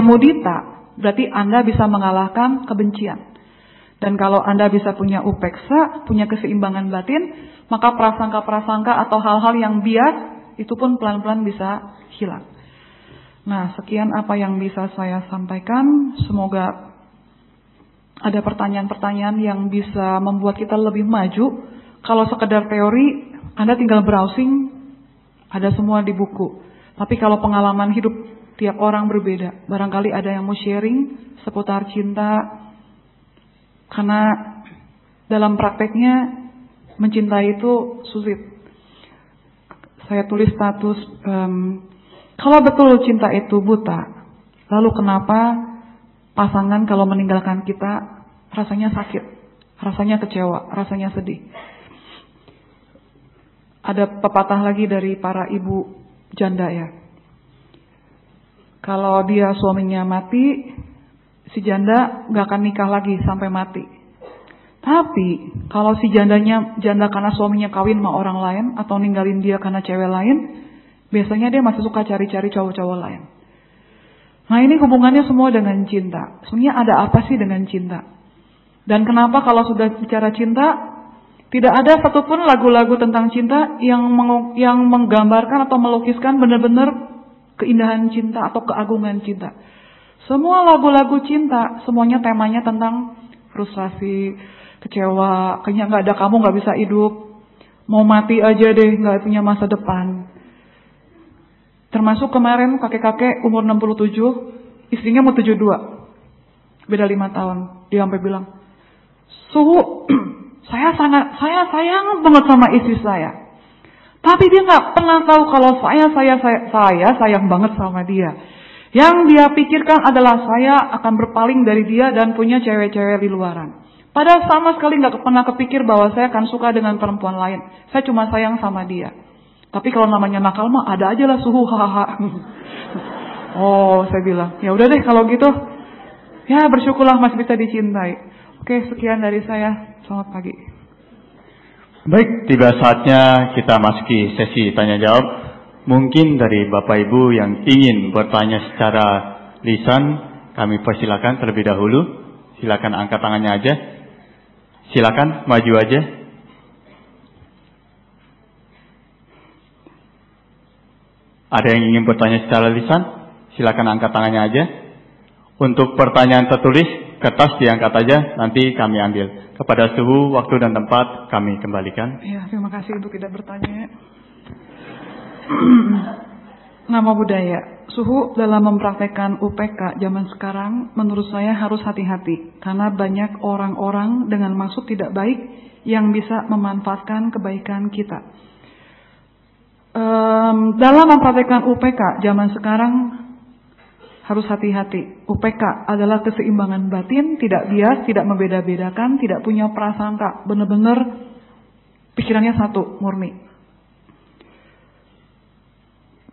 mudita, berarti Anda bisa mengalahkan kebencian. Dan kalau Anda bisa punya upeksa, punya keseimbangan batin, maka prasangka-prasangka atau hal-hal yang bias itu pun pelan-pelan bisa hilang. Nah, sekian apa yang bisa saya sampaikan. Semoga ada pertanyaan-pertanyaan yang bisa membuat kita lebih maju. Kalau sekedar teori, Anda tinggal browsing, ada semua di buku. Tapi kalau pengalaman hidup tiap orang berbeda. Barangkali ada yang mau sharing seputar cinta. Karena dalam prakteknya mencintai itu sulit. Saya tulis status, kalau betul cinta itu buta, lalu kenapa pasangan kalau meninggalkan kita rasanya sakit, rasanya kecewa, rasanya sedih. Ada pepatah lagi dari para ibu janda ya. Kalau dia suaminya mati, si janda gak akan nikah lagi sampai mati. Tapi kalau si janda karena suaminya kawin sama orang lain atau ninggalin dia karena cewek lain, biasanya dia masih suka cari-cari cowok-cowok lain. Nah, ini hubungannya semua dengan cinta. Sebenarnya ada apa sih dengan cinta? Dan kenapa kalau sudah bicara cinta, tidak ada satupun lagu-lagu tentang cinta yang menggambarkan atau melukiskan benar-benar keindahan cinta atau keagungan cinta. Semua lagu-lagu cinta, semuanya temanya tentang frustrasi, kecewa, kayaknya nggak ada kamu nggak bisa hidup, mau mati aja deh, nggak punya masa depan. Termasuk kemarin kakek-kakek umur 67, istrinya mau 72, beda 5 tahun. Dia sampai bilang, suhu, saya sayang banget sama istri saya. Tapi dia nggak pernah tahu kalau saya sayang banget sama dia. Yang dia pikirkan adalah saya akan berpaling dari dia dan punya cewek-cewek di luaran. Padahal sama sekali nggak pernah kepikir bahwa saya akan suka dengan perempuan lain. Saya cuma sayang sama dia. Tapi kalau namanya nakal mah ada aja lah suhu, hahaha. Oh, saya bilang, ya udah deh kalau gitu. Ya bersyukurlah masih bisa dicintai. Oke, sekian dari saya. Selamat pagi. Baik, tiba saatnya kita masuki sesi tanya jawab. Mungkin dari Bapak Ibu yang ingin bertanya secara lisan, kami persilakan terlebih dahulu. Silakan angkat tangannya aja. Silakan maju aja. Ada yang ingin bertanya secara lisan? Silakan angkat tangannya aja. Untuk pertanyaan tertulis, kertas diangkat aja, nanti kami ambil. Kepada suhu, waktu dan tempat kami kembalikan. Ya, terima kasih untuk tidak bertanya. Nama budaya. Suhu dalam mempraktekkan UPK zaman sekarang menurut saya harus hati-hati. Karena banyak orang-orang dengan maksud tidak baik yang bisa memanfaatkan kebaikan kita. Dalam mempraktekkan UPK zaman sekarang harus hati-hati. UPK adalah keseimbangan batin, tidak bias, tidak membeda-bedakan, tidak punya prasangka. Benar-benar pikirannya satu, murni.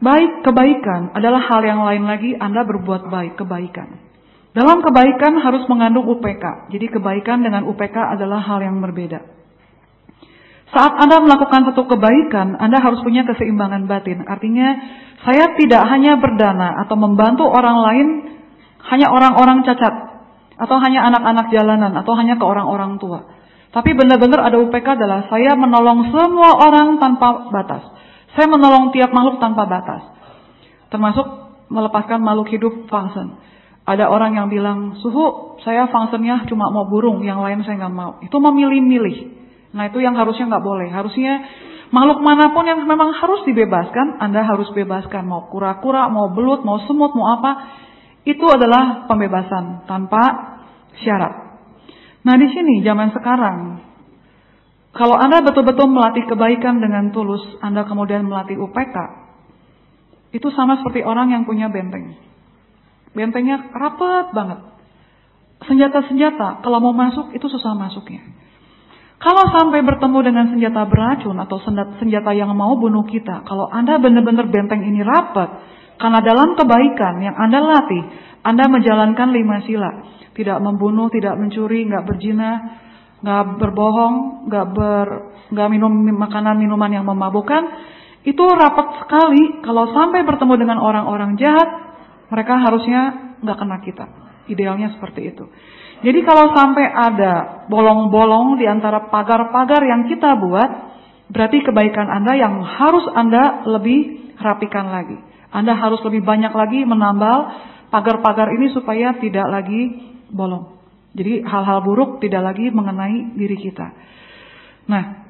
Baik, kebaikan adalah hal yang lain lagi. Anda berbuat baik, kebaikan. Dalam kebaikan harus mengandung UPK. Jadi kebaikan dengan UPK adalah hal yang berbeda. Saat Anda melakukan satu kebaikan, Anda harus punya keseimbangan batin. Artinya, saya tidak hanya berdana atau membantu orang lain, hanya orang-orang cacat, atau hanya anak-anak jalanan, atau hanya ke orang-orang tua. Tapi benar-benar ada UPK adalah saya menolong semua orang tanpa batas. Saya menolong tiap makhluk tanpa batas. Termasuk melepaskan makhluk hidup function. Ada orang yang bilang, suhu saya functionnya cuma mau burung, yang lain saya nggak mau. Itu memilih-milih. Nah itu yang harusnya nggak boleh. Harusnya makhluk manapun yang memang harus dibebaskan, Anda harus bebaskan. Mau kura-kura, mau belut, mau semut, mau apa. Itu adalah pembebasan tanpa syarat. Nah di sini zaman sekarang, kalau Anda betul-betul melatih kebaikan dengan tulus, Anda kemudian melatih UPK, itu sama seperti orang yang punya benteng. Bentengnya rapat banget. Senjata-senjata, kalau mau masuk itu susah masuknya. Kalau sampai bertemu dengan senjata beracun atau senjata yang mau bunuh kita, kalau Anda benar-benar benteng ini rapat, karena dalam kebaikan yang Anda latih, Anda menjalankan 5 sila. Tidak membunuh, tidak mencuri, nggak berzina, nggak berbohong, nggak minum minuman yang memabukkan, itu rapat sekali. Kalau sampai bertemu dengan orang-orang jahat, mereka harusnya nggak kena kita. Idealnya seperti itu. Jadi kalau sampai ada bolong-bolong di antara pagar-pagar yang kita buat, berarti kebaikan Anda yang harus Anda lebih rapikan lagi. Anda harus lebih banyak lagi menambal pagar-pagar ini supaya tidak lagi bolong. Jadi hal-hal buruk tidak lagi mengenai diri kita. Nah,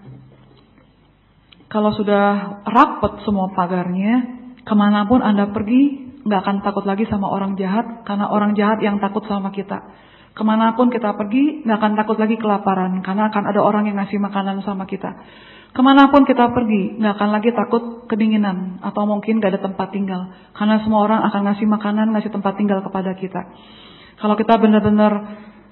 kalau sudah rapat semua pagarnya, kemanapun Anda pergi, nggak akan takut lagi sama orang jahat, karena orang jahat yang takut sama kita. Kemanapun kita pergi, nggak akan takut lagi kelaparan, karena akan ada orang yang ngasih makanan sama kita. Kemanapun kita pergi, nggak akan lagi takut kedinginan, atau mungkin nggak ada tempat tinggal, karena semua orang akan ngasih makanan, ngasih tempat tinggal kepada kita. Kalau kita benar-benar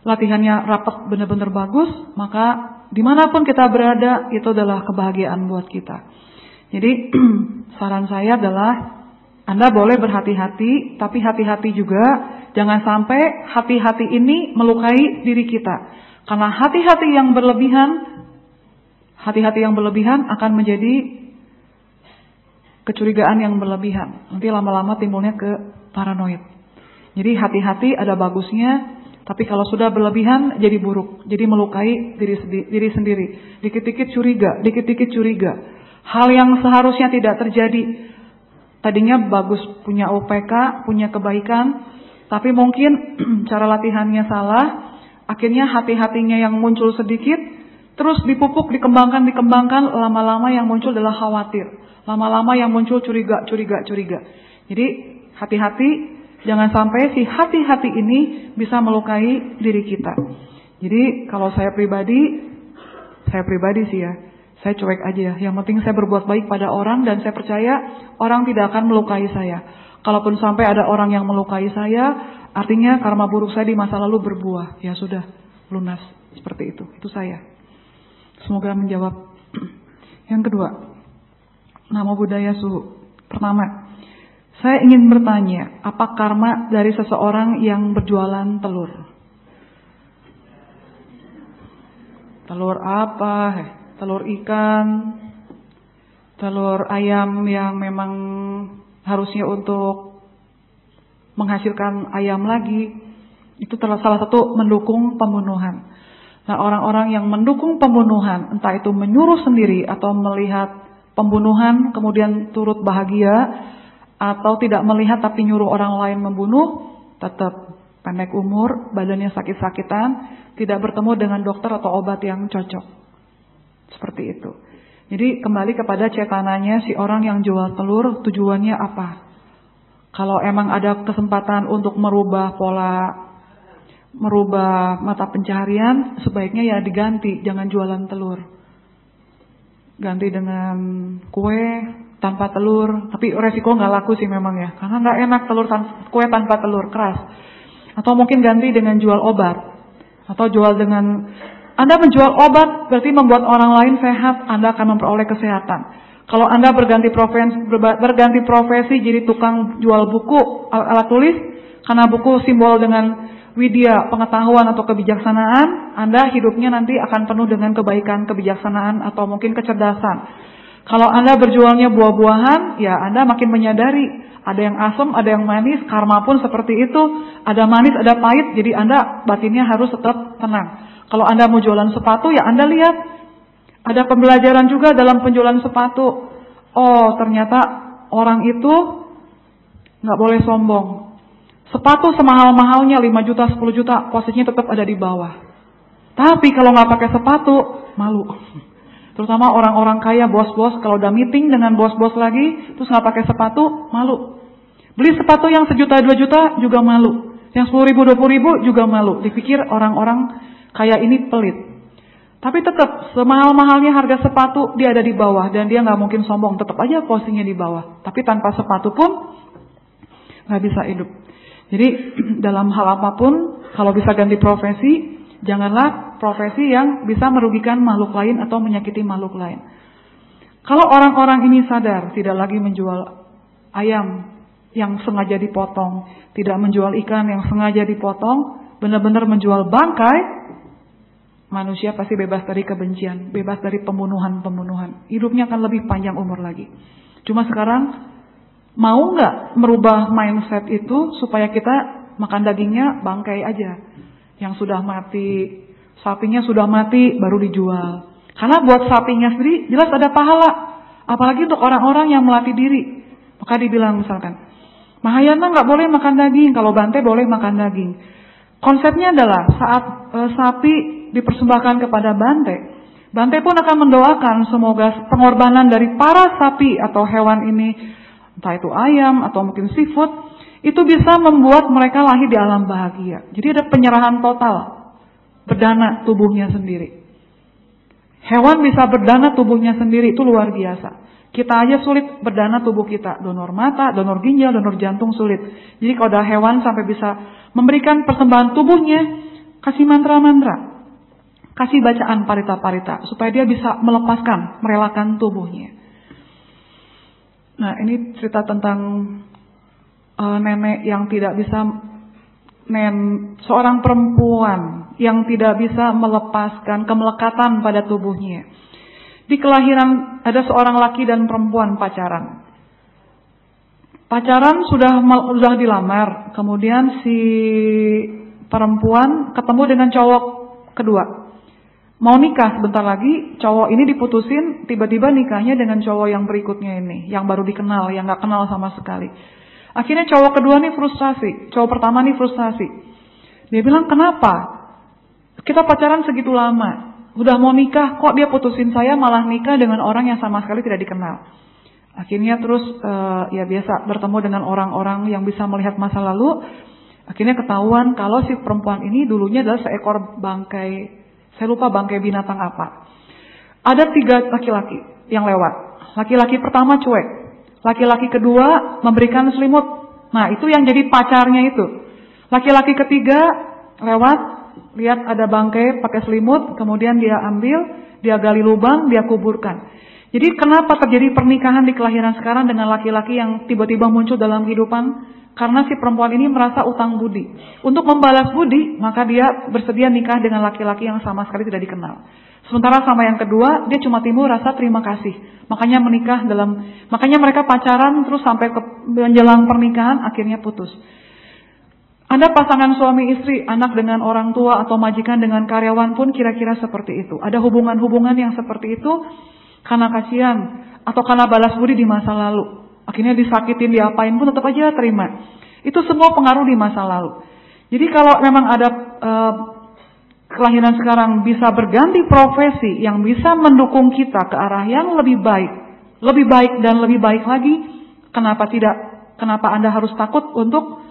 latihannya rapat, benar-benar bagus, maka dimanapun kita berada, itu adalah kebahagiaan buat kita. Jadi saran saya adalah Anda boleh berhati-hati, tapi hati-hati juga jangan sampai hati-hati ini melukai diri kita. Karena hati-hati yang berlebihan akan menjadi kecurigaan yang berlebihan. Nanti lama-lama timbulnya ke paranoid. Jadi hati-hati ada bagusnya, tapi kalau sudah berlebihan jadi buruk. Jadi melukai diri sendiri. Dikit-dikit curiga. Hal yang seharusnya tidak terjadi. Tadinya bagus punya UPK, punya kebaikan, tapi mungkin cara latihannya salah, akhirnya hati-hatinya yang muncul sedikit, terus dipupuk, dikembangkan, lama-lama yang muncul adalah khawatir, lama-lama yang muncul curiga. Jadi hati-hati, jangan sampai si hati-hati ini bisa melukai diri kita. Jadi kalau saya pribadi sih ya, saya cuek aja. Yang penting saya berbuat baik pada orang dan saya percaya orang tidak akan melukai saya. Kalaupun sampai ada orang yang melukai saya, artinya karma buruk saya di masa lalu berbuah. Ya sudah, lunas. Seperti itu. Itu saya. Semoga menjawab. Yang kedua, nama budaya suhu. Pertama, saya ingin bertanya, apa karma dari seseorang yang berjualan telur? Telur apa? Telur ikan, telur ayam yang memang harusnya untuk menghasilkan ayam lagi, itu salah satu mendukung pembunuhan. Nah, orang-orang yang mendukung pembunuhan, entah itu menyuruh sendiri atau melihat pembunuhan kemudian turut bahagia, atau tidak melihat tapi nyuruh orang lain membunuh, tetap pendek umur, badannya sakit-sakitan, tidak bertemu dengan dokter atau obat yang cocok. Seperti itu. Jadi kembali kepada cetananya si orang yang jual telur, tujuannya apa? Kalau emang ada kesempatan untuk merubah pola, merubah mata pencaharian, sebaiknya ya diganti, jangan jualan telur. Ganti dengan kue tanpa telur, tapi resiko nggak laku sih memang ya, karena nggak enak kue tanpa telur, keras. Atau mungkin ganti dengan jual obat, atau jual dengan Anda menjual obat berarti membuat orang lain sehat, Anda akan memperoleh kesehatan. Kalau Anda berganti profesi jadi tukang jual buku, alat tulis, karena buku simbol dengan widya, pengetahuan atau kebijaksanaan, Anda hidupnya nanti akan penuh dengan kebaikan, kebijaksanaan atau mungkin kecerdasan. Kalau Anda berjualnya buah-buahan, ya Anda makin menyadari ada yang asam, ada yang manis, karma pun seperti itu, ada manis, ada pahit, jadi Anda batinnya harus tetap tenang. Kalau Anda mau jualan sepatu, ya Anda lihat ada pembelajaran juga dalam penjualan sepatu. Oh, ternyata orang itu nggak boleh sombong. Sepatu semahal-mahalnya 5 juta, 10 juta, posisinya tetap ada di bawah. Tapi kalau nggak pakai sepatu, malu. Terutama orang-orang kaya, bos-bos, kalau udah meeting dengan bos-bos lagi, terus nggak pakai sepatu, malu. Beli sepatu yang 1 juta, 2 juta juga malu. Yang 10 ribu, 20 ribu juga malu. Dipikir orang-orang kaya ini pelit. Tapi tetap, semahal-mahalnya harga sepatu, dia ada di bawah. Dan dia nggak mungkin sombong, tetap aja posisinya di bawah. Tapi tanpa sepatu pun nggak bisa hidup. Jadi dalam hal apapun, kalau bisa ganti profesi, janganlah profesi yang bisa merugikan makhluk lain atau menyakiti makhluk lain. Kalau orang-orang ini sadar, tidak lagi menjual ayam yang sengaja dipotong, tidak menjual ikan yang sengaja dipotong, benar-benar menjual bangkai, manusia pasti bebas dari kebencian, bebas dari pembunuhan-pembunuhan. Hidupnya akan lebih panjang umur lagi. Cuma sekarang, mau nggak merubah mindset itu supaya kita makan dagingnya bangkai aja. Yang sudah mati, sapinya sudah mati baru dijual. Karena buat sapinya sendiri jelas ada pahala. Apalagi untuk orang-orang yang melatih diri. Maka dibilang misalkan, Mahayana nggak boleh makan daging, kalau Bante boleh makan daging. Konsepnya adalah saat sapi dipersembahkan kepada Bante, Bante pun akan mendoakan semoga pengorbanan dari para sapi atau hewan ini, entah itu ayam atau mungkin seafood, itu bisa membuat mereka lahir di alam bahagia. Jadi ada penyerahan total, berdana tubuhnya sendiri. Hewan bisa berdana tubuhnya sendiri, itu luar biasa. Kita aja sulit berdana tubuh kita, donor mata, donor ginjal, donor jantung sulit. Jadi kalau ada hewan sampai bisa memberikan persembahan tubuhnya, kasih mantra-mantra, kasih bacaan parita-parita, supaya dia bisa melepaskan, merelakan tubuhnya. Nah, ini cerita tentang nenek yang tidak bisa, seorang perempuan yang tidak bisa melepaskan kemelekatan pada tubuhnya. Di kelahiran ada seorang laki dan perempuan pacaran. Pacaran sudah dilamar, kemudian si perempuan ketemu dengan cowok kedua. Mau nikah sebentar lagi, cowok ini diputusin, tiba-tiba nikahnya dengan cowok yang berikutnya ini, yang baru dikenal, yang gak kenal sama sekali. Akhirnya cowok kedua nih frustrasi, cowok pertama nih frustrasi. Dia bilang, kenapa? Kita pacaran segitu lama, udah mau nikah, kok dia putusin saya malah nikah dengan orang yang sama sekali tidak dikenal. Akhirnya terus ya biasa bertemu dengan orang-orang yang bisa melihat masa lalu. Akhirnya ketahuan kalau si perempuan ini dulunya adalah seekor bangkai, saya lupa bangkai binatang apa. Ada 3 laki-laki yang lewat. Laki-laki pertama cuek, laki-laki kedua memberikan selimut. Nah, itu yang jadi pacarnya itu. Laki-laki ketiga lewat, lihat ada bangkai pakai selimut, kemudian dia ambil, dia gali lubang, dia kuburkan. Jadi kenapa terjadi pernikahan di kelahiran sekarang dengan laki-laki yang tiba-tiba muncul dalam kehidupan? Karena si perempuan ini merasa utang budi. Untuk membalas budi, maka dia bersedia nikah dengan laki-laki yang sama sekali tidak dikenal. Sementara sama yang kedua, dia cuma timbul rasa terima kasih. Makanya makanya mereka pacaran terus sampai ke menjelang pernikahan akhirnya putus. Ada pasangan suami istri, anak dengan orang tua atau majikan dengan karyawan pun kira-kira seperti itu. Ada hubungan-hubungan yang seperti itu karena kasihan atau karena balas budi di masa lalu. akhirnya disakitin, diapain pun tetap aja terima. Itu semua pengaruh di masa lalu. Jadi kalau memang ada kelahiran sekarang bisa berganti profesi yang bisa mendukung kita ke arah yang lebih baik dan lebih baik lagi, kenapa tidak? Kenapa Anda harus takut untuk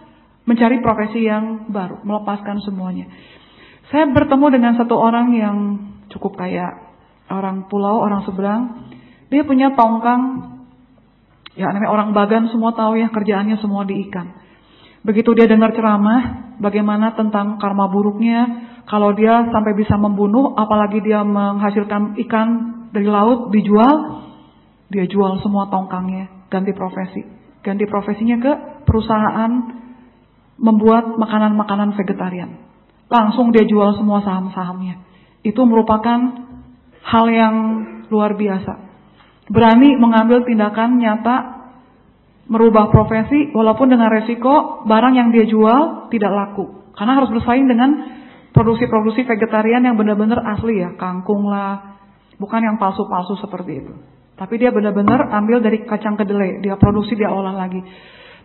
mencari profesi yang baru, melepaskan semuanya? Saya bertemu dengan satu orang yang cukup kaya, orang pulau, orang seberang. Dia punya tongkang, ya namanya orang Bagan, semua tahu ya, kerjaannya semua di ikan. Begitu dia dengar ceramah, bagaimana tentang karma buruknya, kalau dia sampai bisa membunuh, apalagi dia menghasilkan ikan dari laut, dijual, dia jual semua tongkangnya, ganti profesi. Ganti profesinya ke perusahaan membuat makanan-makanan vegetarian. Langsung dia jual semua saham-sahamnya. Itu merupakan hal yang luar biasa. Berani mengambil tindakan nyata, merubah profesi, walaupun dengan resiko barang yang dia jual tidak laku. Karena harus bersaing dengan produksi-produksi vegetarian yang benar-benar asli ya, kangkung lah, bukan yang palsu-palsu seperti itu. Tapi dia benar-benar ambil dari kacang kedelai, dia produksi, dia olah lagi.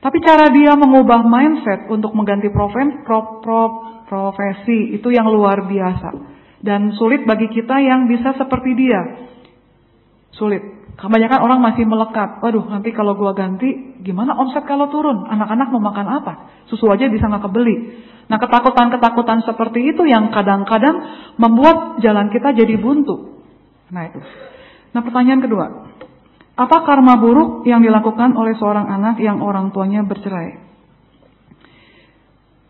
Tapi cara dia mengubah mindset untuk mengganti profesi itu yang luar biasa. Dan sulit bagi kita yang bisa seperti dia. Sulit. Kebanyakan orang masih melekat. Waduh, nanti kalau gua ganti, gimana omset kalau turun? Anak-anak mau makan apa? Susu aja bisa nggak kebeli. Nah, ketakutan-ketakutan seperti itu yang kadang-kadang membuat jalan kita jadi buntu. Nah itu. Nah, pertanyaan kedua. Apa karma buruk yang dilakukan oleh seorang anak yang orang tuanya bercerai?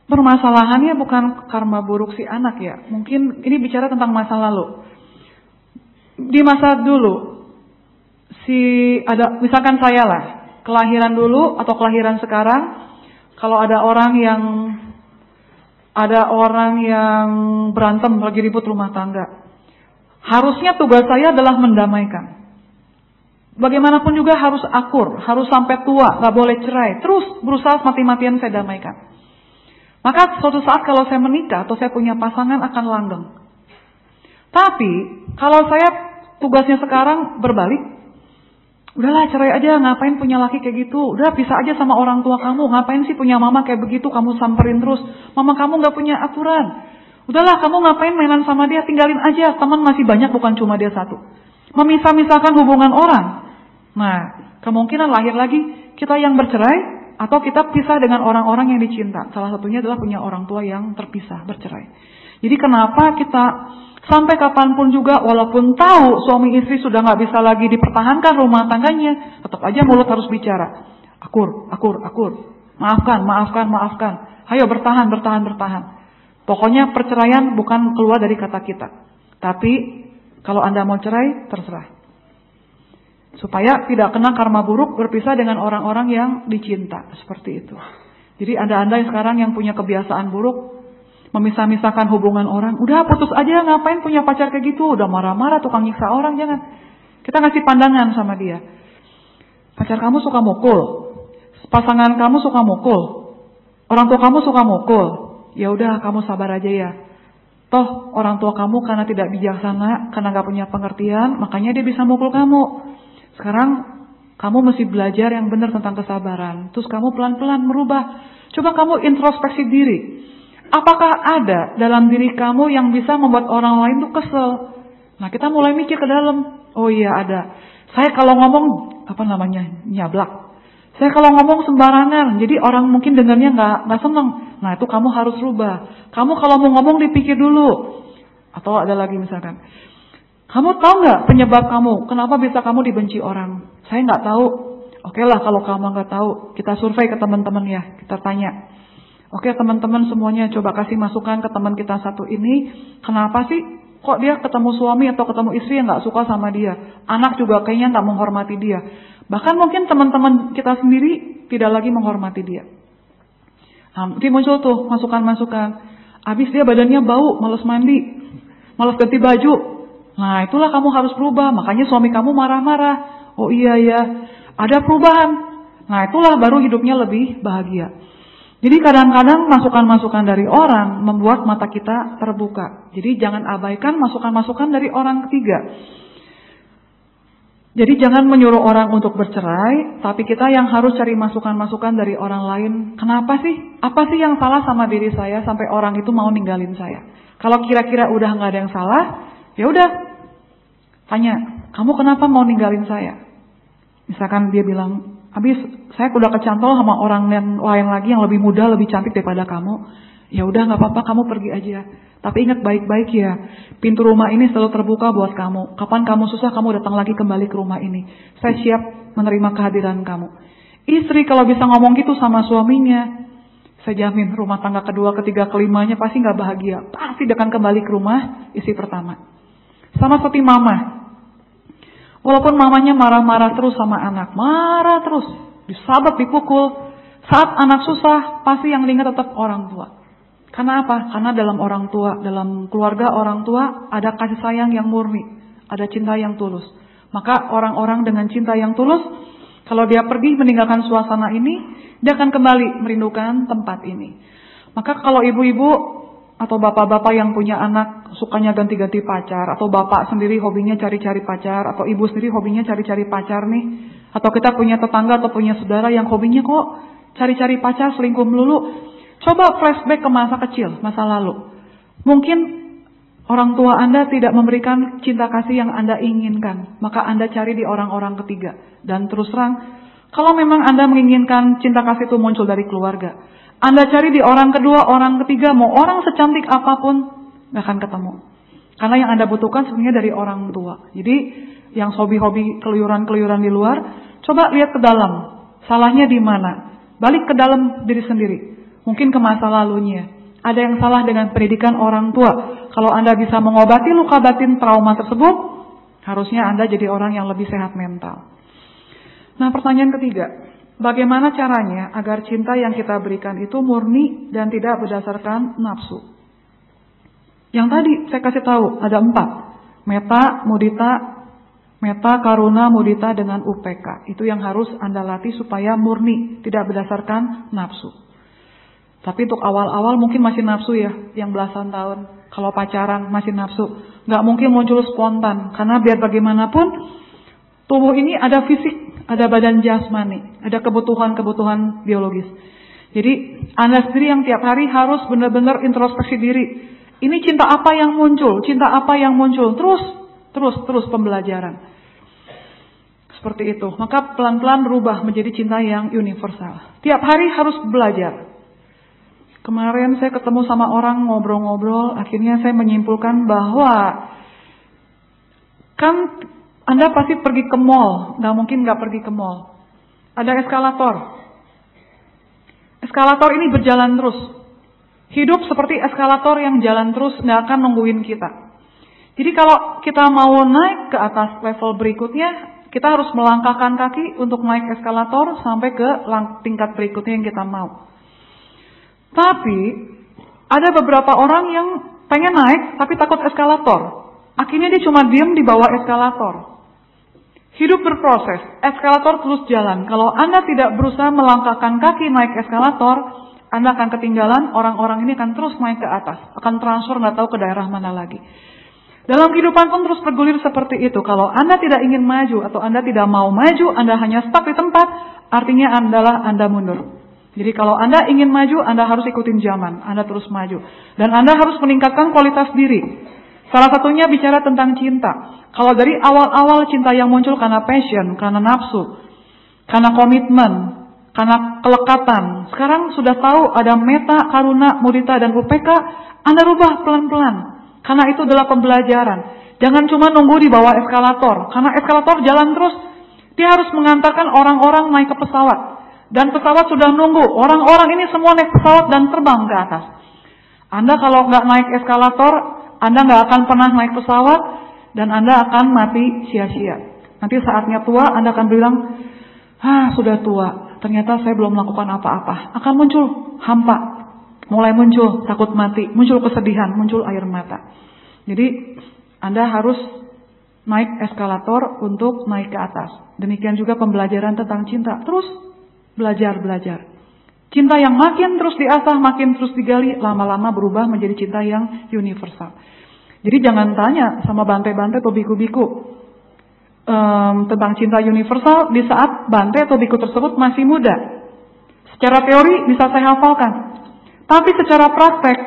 Permasalahannya bukan karma buruk si anak ya. Mungkin ini bicara tentang masa lalu. Di masa dulu, misalkan saya lah, kelahiran dulu atau kelahiran sekarang, kalau ada orang yang berantem lagi ribut rumah tangga, harusnya tugas saya adalah mendamaikan. Bagaimanapun juga harus akur, harus sampai tua, gak boleh cerai. Terus berusaha mati-matian saya damaikan. Maka suatu saat kalau saya menikah atau saya punya pasangan akan langgeng. Tapi kalau saya tugasnya sekarang berbalik, udahlah cerai aja, ngapain punya laki kayak gitu. Udah pisah aja sama orang tua kamu, ngapain sih punya mama kayak begitu, kamu samperin terus. Mama kamu gak punya aturan. Udahlah kamu ngapain mainan sama dia, tinggalin aja, teman masih banyak bukan cuma dia satu. Memisah-misahkan hubungan orang. Nah, kemungkinan lahir lagi kita yang bercerai atau kita pisah dengan orang-orang yang dicinta. Salah satunya adalah punya orang tua yang terpisah, bercerai. Jadi kenapa kita sampai kapanpun juga walaupun tahu suami istri sudah gak bisa lagi dipertahankan rumah tangganya, tetap aja mulut harus bicara. Akur. Maafkan. Ayo bertahan. Pokoknya perceraian bukan keluar dari kata kita. Tapi kalau Anda mau cerai, terserah. Supaya tidak kena karma buruk berpisah dengan orang-orang yang dicinta. Seperti itu. Jadi Anda yang sekarang yang punya kebiasaan buruk, memisah-misahkan hubungan orang. Udah putus aja, ngapain punya pacar kayak gitu. Udah marah-marah, tukang nyiksa orang, jangan. Kita ngasih pandangan sama dia. Pacar kamu suka mukul. Pasangan kamu suka mukul. Orang tua kamu suka mukul. Ya udah, kamu sabar aja ya. Toh orang tua kamu karena tidak bijaksana, karena gak punya pengertian, makanya dia bisa mukul kamu. Sekarang kamu mesti belajar yang benar tentang kesabaran. Terus kamu pelan-pelan merubah. Coba kamu introspeksi diri. Apakah ada dalam diri kamu yang bisa membuat orang lain tuh kesel? Nah, kita mulai mikir ke dalam. Oh iya ada. Saya kalau ngomong nyablak. Saya kalau ngomong sembarangan, jadi orang mungkin dengarnya nggak seneng. Nah itu kamu harus rubah. Kamu kalau mau ngomong dipikir dulu. Atau ada lagi misalkan, kamu tahu nggak penyebab kamu? Kenapa bisa kamu dibenci orang? Saya nggak tahu. Oke lah kalau kamu nggak tahu, kita survei ke teman-teman ya, kita tanya. Oke teman-teman semuanya coba kasih masukan ke teman kita satu ini. Kenapa sih kok dia ketemu suami atau ketemu istri yang nggak suka sama dia? Anak juga kayaknya nggak menghormati dia. Bahkan mungkin teman-teman kita sendiri tidak lagi menghormati dia. Nah, mungkin muncul tuh masukan-masukan. Habis dia badannya bau, malas mandi, malas ganti baju. Nah itulah kamu harus berubah. Makanya suami kamu marah-marah. Oh iya ya, ada perubahan. Nah itulah baru hidupnya lebih bahagia. Jadi kadang-kadang masukan-masukan dari orang membuat mata kita terbuka. Jadi jangan abaikan masukan-masukan dari orang ketiga. Jadi jangan menyuruh orang untuk bercerai, tapi kita yang harus cari masukan-masukan dari orang lain. Kenapa sih? Apa sih yang salah sama diri saya sampai orang itu mau ninggalin saya? Kalau kira-kira udah nggak ada yang salah, ya udah tanya, kamu kenapa mau ninggalin saya? Misalkan dia bilang, habis saya udah kecantol sama orang yang lain lagi yang lebih muda, lebih cantik daripada kamu. Ya udah nggak apa-apa, kamu pergi aja. Tapi ingat baik-baik ya, pintu rumah ini selalu terbuka buat kamu. Kapan kamu susah, kamu datang lagi kembali ke rumah ini. Saya siap menerima kehadiran kamu. Istri kalau bisa ngomong gitu sama suaminya, saya jamin rumah tangga kedua, ketiga, kelimanya pasti nggak bahagia. Pasti dia akan kembali ke rumah istri pertama. Sama seperti mama. Walaupun mamanya marah-marah terus sama anak, marah terus, disabet, dipukul. Saat anak susah, pasti yang diingat tetap orang tua. Karena apa? Karena dalam orang tua, dalam keluarga orang tua ada kasih sayang yang murni, ada cinta yang tulus. Maka orang-orang dengan cinta yang tulus, kalau dia pergi meninggalkan suasana ini, dia akan kembali merindukan tempat ini. Maka kalau ibu-ibu atau bapak-bapak yang punya anak sukanya ganti-ganti pacar, atau bapak sendiri hobinya cari-cari pacar, atau ibu sendiri hobinya cari-cari pacar nih, atau kita punya tetangga atau punya saudara yang hobinya kok cari-cari pacar, selingkuh melulu. Coba flashback ke masa kecil, masa lalu. Mungkin orang tua Anda tidak memberikan cinta kasih yang Anda inginkan, maka Anda cari di orang-orang ketiga. Dan terus terang, kalau memang Anda menginginkan cinta kasih itu muncul dari keluarga, Anda cari di orang kedua, orang ketiga, mau orang secantik apapun, gak akan ketemu. Karena yang Anda butuhkan sebenarnya dari orang tua. Jadi yang hobi-hobi keluyuran-keluyuran di luar, coba lihat ke dalam. Salahnya di mana? Balik ke dalam diri sendiri. Mungkin ke masa lalunya. Ada yang salah dengan pendidikan orang tua. Kalau Anda bisa mengobati luka batin trauma tersebut, harusnya Anda jadi orang yang lebih sehat mental. Nah, pertanyaan ketiga. Bagaimana caranya agar cinta yang kita berikan itu murni dan tidak berdasarkan nafsu? Yang tadi saya kasih tahu, ada 4. Meta, karuna, mudita, dengan UPK. Itu yang harus Anda latih supaya murni, tidak berdasarkan nafsu. Tapi untuk awal-awal mungkin masih nafsu ya, yang belasan tahun. Kalau pacaran masih nafsu. Nggak mungkin muncul spontan. Karena biar bagaimanapun, tubuh ini ada fisik, ada badan jasmani, ada kebutuhan-kebutuhan biologis. Jadi Anda sendiri yang tiap hari harus benar-benar introspeksi diri. Ini cinta apa yang muncul? Cinta apa yang muncul? Terus pembelajaran. Seperti itu. Maka pelan-pelan berubah menjadi cinta yang universal. Tiap hari harus belajar. Kemarin saya ketemu sama orang ngobrol-ngobrol, akhirnya saya menyimpulkan bahwa kan Anda pasti pergi ke mall, nggak mungkin nggak pergi ke mall. Ada eskalator. Eskalator ini berjalan terus. Hidup seperti eskalator yang jalan terus, nggak akan nungguin kita. Jadi kalau kita mau naik ke atas level berikutnya, kita harus melangkahkan kaki untuk naik eskalator sampai ke tingkat berikutnya yang kita mau. Tapi ada beberapa orang yang pengen naik tapi takut eskalator. Akhirnya dia cuma diam di bawah eskalator. Hidup berproses, eskalator terus jalan. Kalau Anda tidak berusaha melangkahkan kaki naik eskalator, Anda akan ketinggalan, orang-orang ini akan terus naik ke atas. Akan transfer nggak tahu ke daerah mana lagi. Dalam kehidupan pun terus bergulir seperti itu. Kalau Anda tidak ingin maju atau Anda tidak mau maju, Anda hanya stuck di tempat, artinya Anda mundur. Jadi kalau Anda ingin maju, Anda harus ikutin zaman. Anda terus maju. Dan Anda harus meningkatkan kualitas diri. Salah satunya bicara tentang cinta. Kalau dari awal-awal cinta yang muncul karena passion, karena nafsu, karena komitmen, karena kelekatan. Sekarang sudah tahu ada meta, karuna, mudita, dan UPK. Anda rubah pelan-pelan. Karena itu adalah pembelajaran. Jangan cuma nunggu di bawah eskalator. Karena eskalator jalan terus. Dia harus mengantarkan orang-orang naik ke pesawat. Dan pesawat sudah nunggu. Orang-orang ini semua naik pesawat dan terbang ke atas. Anda kalau nggak naik eskalator, Anda nggak akan pernah naik pesawat, dan Anda akan mati sia-sia. Nanti saatnya tua, Anda akan bilang, sudah tua, ternyata saya belum melakukan apa-apa. Akan muncul hampa, mulai muncul takut mati, muncul kesedihan, muncul air mata. Jadi Anda harus naik eskalator untuk naik ke atas. Demikian juga pembelajaran tentang cinta. Terus belajar. Cinta yang makin terus diasah, makin terus digali, lama-lama berubah menjadi cinta yang universal. Jadi jangan tanya sama bantai-bantai atau biku-biku. tentang cinta universal di saat Bante atau biku tersebut masih muda. Secara teori bisa saya hafalkan, tapi secara praktek,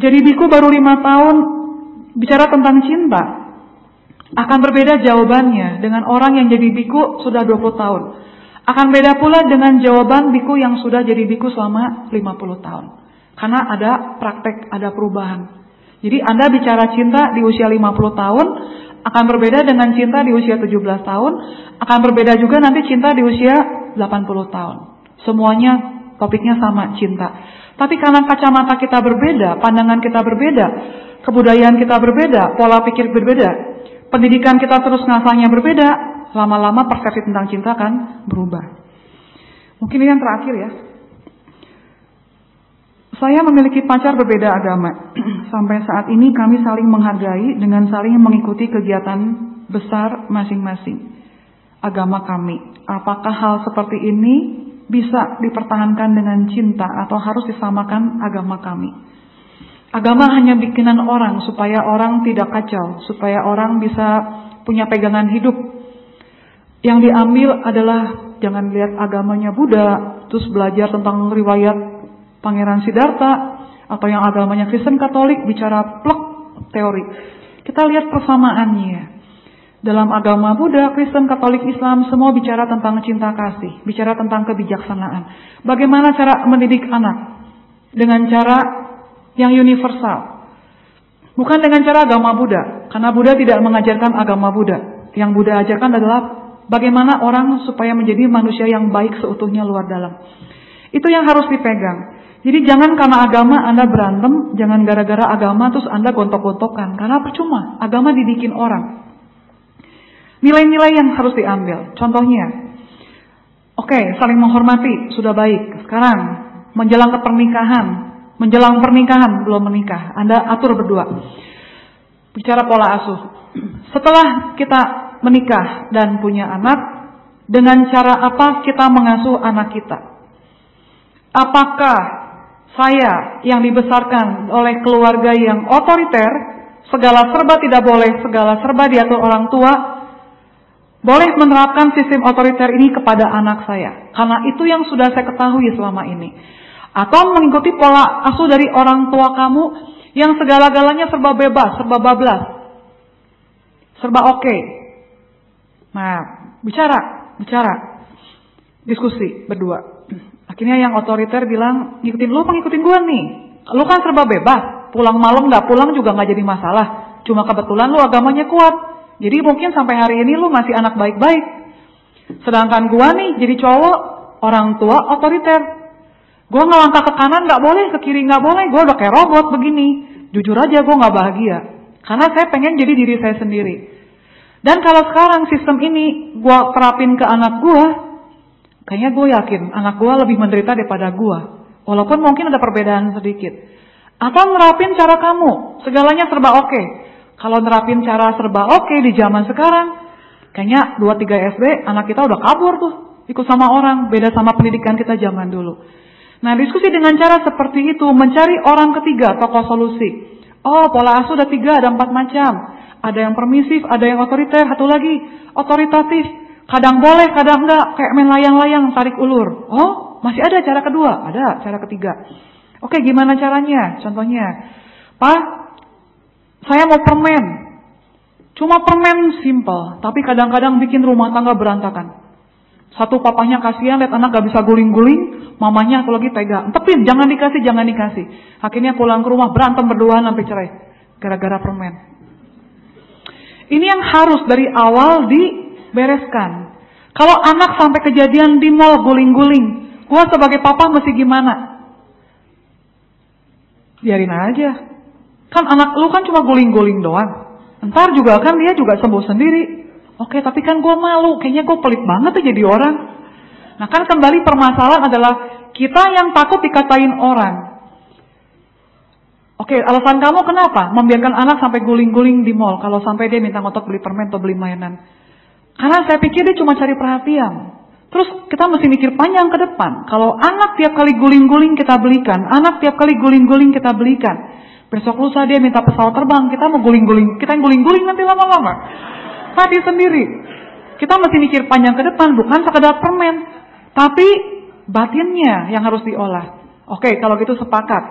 jadi biku baru 5 tahun bicara tentang cinta, akan berbeda jawabannya dengan orang yang jadi biku sudah 20 tahun. Akan beda pula dengan jawaban biku yang sudah jadi biku selama 50 tahun. Karena ada praktek, ada perubahan. Jadi Anda bicara cinta di usia 50 tahun, akan berbeda dengan cinta di usia 17 tahun, akan berbeda juga nanti cinta di usia 80 tahun. Semuanya topiknya sama, cinta. Tapi karena kacamata kita berbeda, pandangan kita berbeda, kebudayaan kita berbeda, pola pikir berbeda, pendidikan kita terus ngasahnya berbeda, lama-lama persepsi tentang cinta akan berubah. Mungkin ini yang terakhir ya. Saya memiliki pacar berbeda agama. Sampai saat ini kami saling menghargai dengan saling mengikuti kegiatan besar masing-masing agama kami. Apakah hal seperti ini bisa dipertahankan dengan cinta atau harus disamakan agama kami? Agama hanya bikinan orang supaya orang tidak kacau, supaya orang bisa punya pegangan hidup. Yang diambil adalah jangan lihat agamanya Buddha, terus belajar tentang riwayat Pangeran Siddhartha, atau yang agamanya Kristen Katolik bicara plek teori. Kita lihat persamaannya. Dalam agama Buddha, Kristen, Katolik, Islam semua bicara tentang cinta kasih, bicara tentang kebijaksanaan. Bagaimana cara mendidik anak? Dengan cara yang universal. Bukan dengan cara agama Buddha, karena Buddha tidak mengajarkan agama Buddha. Yang Buddha ajarkan adalah bagaimana orang supaya menjadi manusia yang baik seutuhnya luar dalam. Itu yang harus dipegang. Jadi jangan karena agama Anda berantem, jangan gara-gara agama terus Anda gontok-gontokan. Karena percuma, agama dibikin orang. Nilai-nilai yang harus diambil. Contohnya, oke, saling menghormati, sudah baik. Sekarang, menjelang ke pernikahan, menjelang pernikahan, belum menikah. Anda atur berdua. Bicara pola asuh. Setelah kita menikah dan punya anak, dengan cara apa kita mengasuh anak kita? Apakah saya yang dibesarkan oleh keluarga yang otoriter, segala serba tidak boleh, segala serba diatur orang tua, boleh menerapkan sistem otoriter ini kepada anak saya? Karena itu yang sudah saya ketahui selama ini. Atau mengikuti pola asuh dari orang tua kamu yang segala-galanya serba bebas, serba bablas, serba oke. Nah, bicara, diskusi berdua. Akhirnya yang otoriter bilang, ngikutin lu apa ngikutin gua nih? Lu kan serba bebas, pulang malam gak pulang juga gak jadi masalah. Cuma kebetulan lu agamanya kuat. Jadi mungkin sampai hari ini lu masih anak baik-baik. Sedangkan gua nih jadi cowok, orang tua otoriter. Gua ngelangkah ke kanan gak boleh, ke kiri gak boleh. Gua udah kayak robot begini. Jujur aja gua gak bahagia. Karena saya pengen jadi diri saya sendiri. Dan kalau sekarang sistem ini gua terapin ke anak gua, kayaknya gue yakin anak gue lebih menderita daripada gue. Walaupun mungkin ada perbedaan sedikit. Atau nerapin cara kamu, segalanya serba oke. Kalau nerapin cara serba oke di zaman sekarang, kayaknya 2-3 SD anak kita udah kabur tuh. Ikut sama orang, beda sama pendidikan kita zaman dulu. Nah, diskusi dengan cara seperti itu, mencari orang ketiga, tokoh solusi. Oh, pola asuh ada 3, ada 4 macam. Ada yang permisif, ada yang otoriter, satu lagi otoritatif. Kadang boleh, kadang enggak, kayak main layang-layang, tarik ulur. Oh, masih ada cara kedua, ada cara ketiga. Oke, gimana caranya? Contohnya, Pak, saya mau permen. Cuma permen simple, tapi kadang-kadang bikin rumah tangga berantakan. Satu papanya kasihan, lihat anak gak bisa guling-guling, mamanya atau lagi tega. Tepin, jangan dikasih. Akhirnya pulang ke rumah, berantem berduaan sampai cerai. Gara-gara permen. Ini yang harus dari awal bereskan. Kalau anak sampai kejadian di mall guling-guling, gua sebagai papa mesti gimana? Biarin aja. Kan anak lu kan cuma guling-guling doang. Ntar juga kan dia juga sembuh sendiri. Oke, tapi kan gua malu. Kayaknya gua pelit banget tuh jadi orang. Nah kan kembali permasalahan adalah kita yang takut dikatain orang. Oke, alasan kamu kenapa membiarkan anak sampai guling-guling di mall kalau sampai dia minta ngotot beli permen atau beli mainan? Karena saya pikir dia cuma cari perhatian. Terus kita mesti mikir panjang ke depan. Kalau anak tiap kali guling-guling kita belikan, anak tiap kali guling-guling kita belikan. Besok lusa dia minta pesawat terbang, kita mau guling-guling, kita yang guling-guling nanti lama-lama. Mati sendiri. Kita mesti mikir panjang ke depan, bukan sekedar permen. Tapi batinnya yang harus diolah. Oke, kalau gitu sepakat.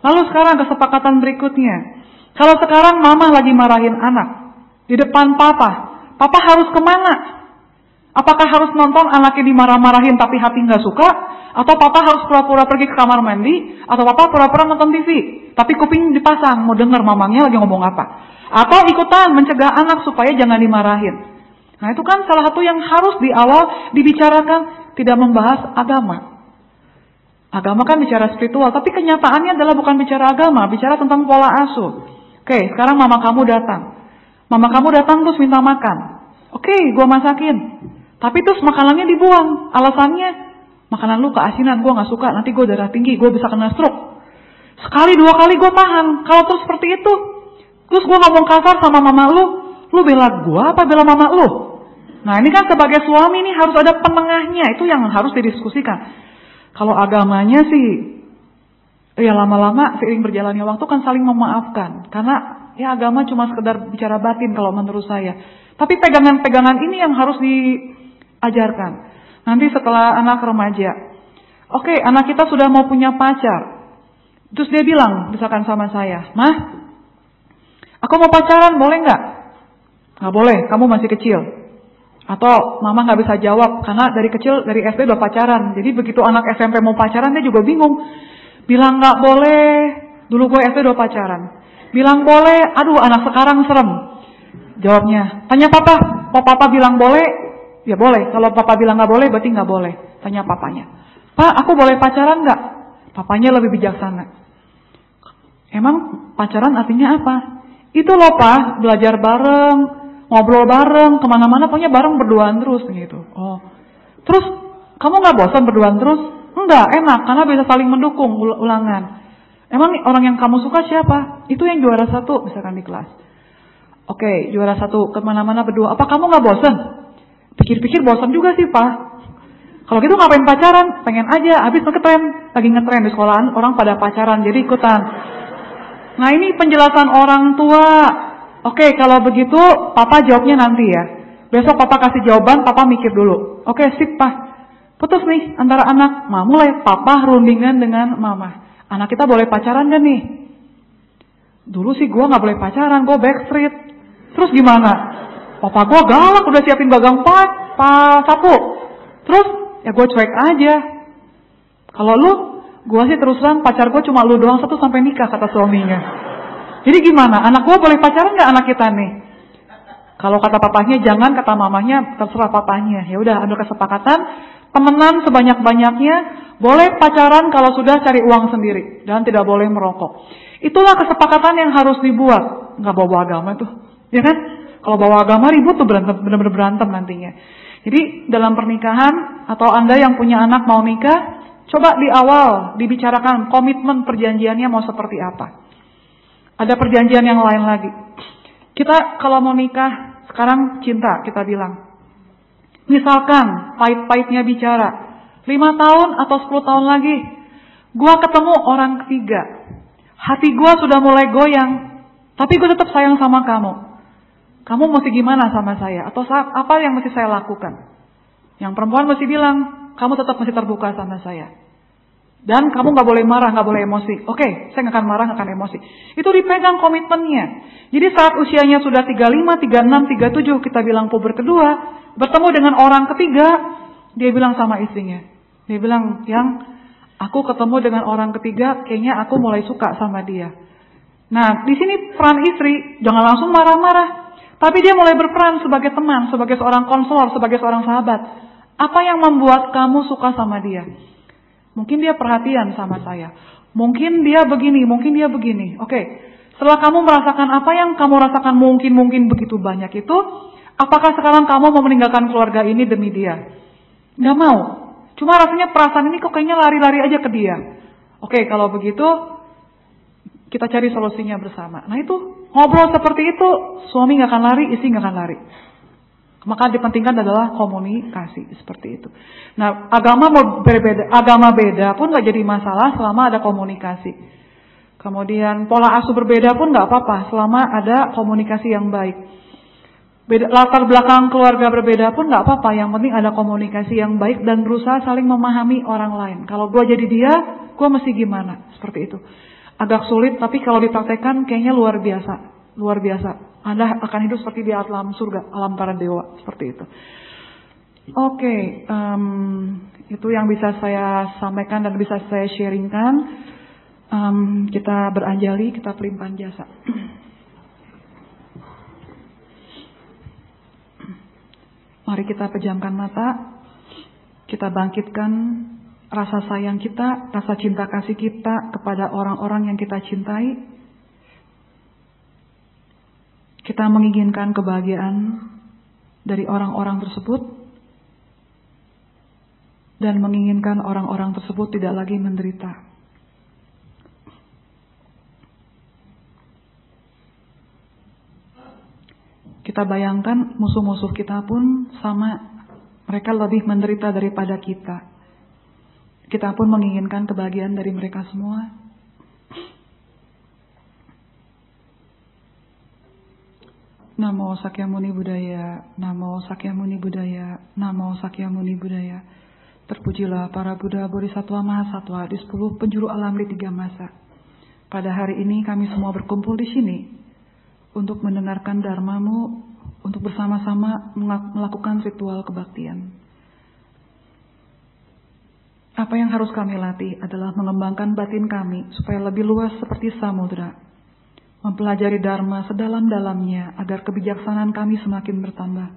Lalu sekarang kesepakatan berikutnya. Kalau sekarang mama lagi marahin anak di depan papa, papa harus kemana? Apakah harus nonton anaknya dimarah-marahin tapi hati nggak suka? Atau papa harus pura-pura pergi ke kamar mandi? Atau papa pura-pura nonton TV tapi kuping dipasang mau denger mamangnya lagi ngomong apa? Atau ikutan mencegah anak supaya jangan dimarahin? Nah itu kan salah satu yang harus di awal dibicarakan, tidak membahas agama. Agama kan bicara spiritual, tapi kenyataannya adalah bukan bicara agama, bicara tentang pola asuh. Oke, sekarang mama kamu datang. Mama kamu datang terus minta makan. Oke, gua masakin. Tapi terus makanannya dibuang. Alasannya, makanan lu keasinan, gua gak suka, nanti gua darah tinggi, gua bisa kena stroke. Sekali dua kali gua tahan. Kalau terus seperti itu, terus gua ngomong kasar sama mama lu bela gua apa bela mama lu? Nah ini kan sebagai suami nih harus ada penengahnya, itu yang harus didiskusikan. Kalau agamanya sih, ya lama-lama seiring berjalannya waktu kan saling memaafkan. Karena ya agama cuma sekedar bicara batin kalau menurut saya. Tapi pegangan-pegangan ini yang harus diajarkan. Nanti setelah anak remaja, oke, anak kita sudah mau punya pacar. Terus dia bilang, misalkan sama saya, "Mah, aku mau pacaran, boleh nggak?" "Nggak boleh, kamu masih kecil." Atau mama nggak bisa jawab karena dari kecil, dari SD udah pacaran. Jadi begitu anak SMP mau pacaran dia juga bingung. Bilang nggak boleh, dulu gue SD udah pacaran. Bilang boleh, aduh anak sekarang serem. Jawabnya, tanya papa. Kalau papa bilang boleh, ya boleh. Kalau papa bilang nggak boleh, berarti nggak boleh. Tanya papanya. "Pak, aku boleh pacaran nggak?" Papanya lebih bijaksana. "Emang pacaran artinya apa?" "Itu loh Pak, belajar bareng, ngobrol bareng, kemana-mana pokoknya bareng berduaan terus gitu." "Oh, terus kamu nggak bosan berduaan terus?" "Enggak, enak karena bisa saling mendukung ulangan." "Emang orang yang kamu suka siapa?" "Itu yang juara 1 misalkan di kelas." "Oke, juara 1 kemana-mana berdua. Apa kamu nggak bosan?" "Pikir-pikir bosan juga sih Pak." "Kalau gitu ngapain pacaran?" "Pengen aja, habis ngetren, lagi ngetren di sekolahan orang pada pacaran jadi ikutan." Nah ini penjelasan orang tua. Oke, kalau begitu papa jawabnya nanti ya. Besok papa kasih jawaban, papa mikir dulu. Oke, sip Pak. Putus nih antara anak. Mulai papa rundingan dengan mama. "Anak kita boleh pacaran gak nih?" "Dulu sih gue gak boleh pacaran, gue backstreet." "Terus gimana?" "Papa gue galak, udah siapin gagang sapu." "Terus?" "Ya gue cuek aja." "Kalau lu?" "Gue sih terus terang pacar gue cuma lu doang 1 sampai nikah," kata suaminya. Jadi gimana? Anak gue boleh pacaran gak anak kita nih? Kalau kata papanya jangan, kata mamanya terserah papanya. Ya udah ada kesepakatan, temenan sebanyak-banyaknya, boleh pacaran kalau sudah cari uang sendiri dan tidak boleh merokok. Itulah kesepakatan yang harus dibuat. Nggak bawa agama tuh, ya kan? Kalau bawa agama ribut tuh berantem, benar-benar berantem nantinya. Jadi dalam pernikahan atau Anda yang punya anak mau nikah, coba di awal dibicarakan komitmen perjanjiannya mau seperti apa. Ada perjanjian yang lain lagi. Kita kalau mau nikah, sekarang cinta kita bilang. Misalkan pahit-pahitnya bicara, 5 tahun atau 10 tahun lagi, gua ketemu orang ketiga. Hati gua sudah mulai goyang, tapi gua tetap sayang sama kamu. Kamu mesti gimana sama saya? Atau apa yang mesti saya lakukan? Yang perempuan mesti bilang, kamu tetap mesti terbuka sama saya. Dan kamu gak boleh marah, gak boleh emosi. Oke, saya gak akan marah, gak akan emosi. Itu dipegang komitmennya. Jadi saat usianya sudah 35, 36, 37, kita bilang puber kedua, bertemu dengan orang ketiga, dia bilang sama istrinya. Dia bilang, "Yang, aku ketemu dengan orang ketiga, kayaknya aku mulai suka sama dia." Nah, di sini peran istri, jangan langsung marah-marah. Tapi dia mulai berperan sebagai teman, sebagai seorang konselor, sebagai seorang sahabat. Apa yang membuat kamu suka sama dia? Mungkin dia perhatian sama saya. Mungkin dia begini, mungkin dia begini. Oke, setelah kamu merasakan apa yang kamu rasakan mungkin begitu banyak itu, apakah sekarang kamu mau meninggalkan keluarga ini demi dia? Nggak mau. Cuma rasanya perasaan ini kok kayaknya lari-lari aja ke dia. Oke, kalau begitu kita cari solusinya bersama. Nah itu, ngobrol seperti itu, suami nggak akan lari, istri nggak akan lari. Maka dipentingkan adalah komunikasi seperti itu. Nah, agama mau berbeda, agama beda pun nggak jadi masalah selama ada komunikasi. Kemudian pola asuh berbeda pun nggak apa-apa selama ada komunikasi yang baik. latar belakang keluarga berbeda pun nggak apa-apa. Yang penting ada komunikasi yang baik dan berusaha saling memahami orang lain. Kalau gue jadi dia, gue mesti gimana? Seperti itu. Agak sulit, tapi kalau dipraktekkan kayaknya luar biasa. Luar biasa. Anda akan hidup seperti di alam surga, alam para dewa. Seperti itu. Oke, itu yang bisa saya sampaikan dan bisa saya sharingkan. Kita beranjali, kita pelimpahan jasa. Mari kita pejamkan mata, kita bangkitkan rasa sayang kita, rasa cinta kasih kita kepada orang-orang yang kita cintai. Kita menginginkan kebahagiaan dari orang-orang tersebut dan menginginkan orang-orang tersebut tidak lagi menderita. Kita bayangkan musuh-musuh kita pun sama, mereka lebih menderita daripada kita. Kita pun menginginkan kebahagiaan dari mereka semua. Namo Sakyamuni Buddhaya, Namo Sakyamuni Buddhaya, Namo Sakyamuni Buddhaya. Terpujilah para Buddha Bodhisattva Mahasatwa di 10 penjuru alam di 3 masa. Pada hari ini kami semua berkumpul di sini untuk mendengarkan dharma-Mu, untuk bersama-sama melakukan ritual kebaktian. Apa yang harus kami latih adalah mengembangkan batin kami supaya lebih luas seperti samudra, mempelajari dharma sedalam-dalamnya agar kebijaksanaan kami semakin bertambah.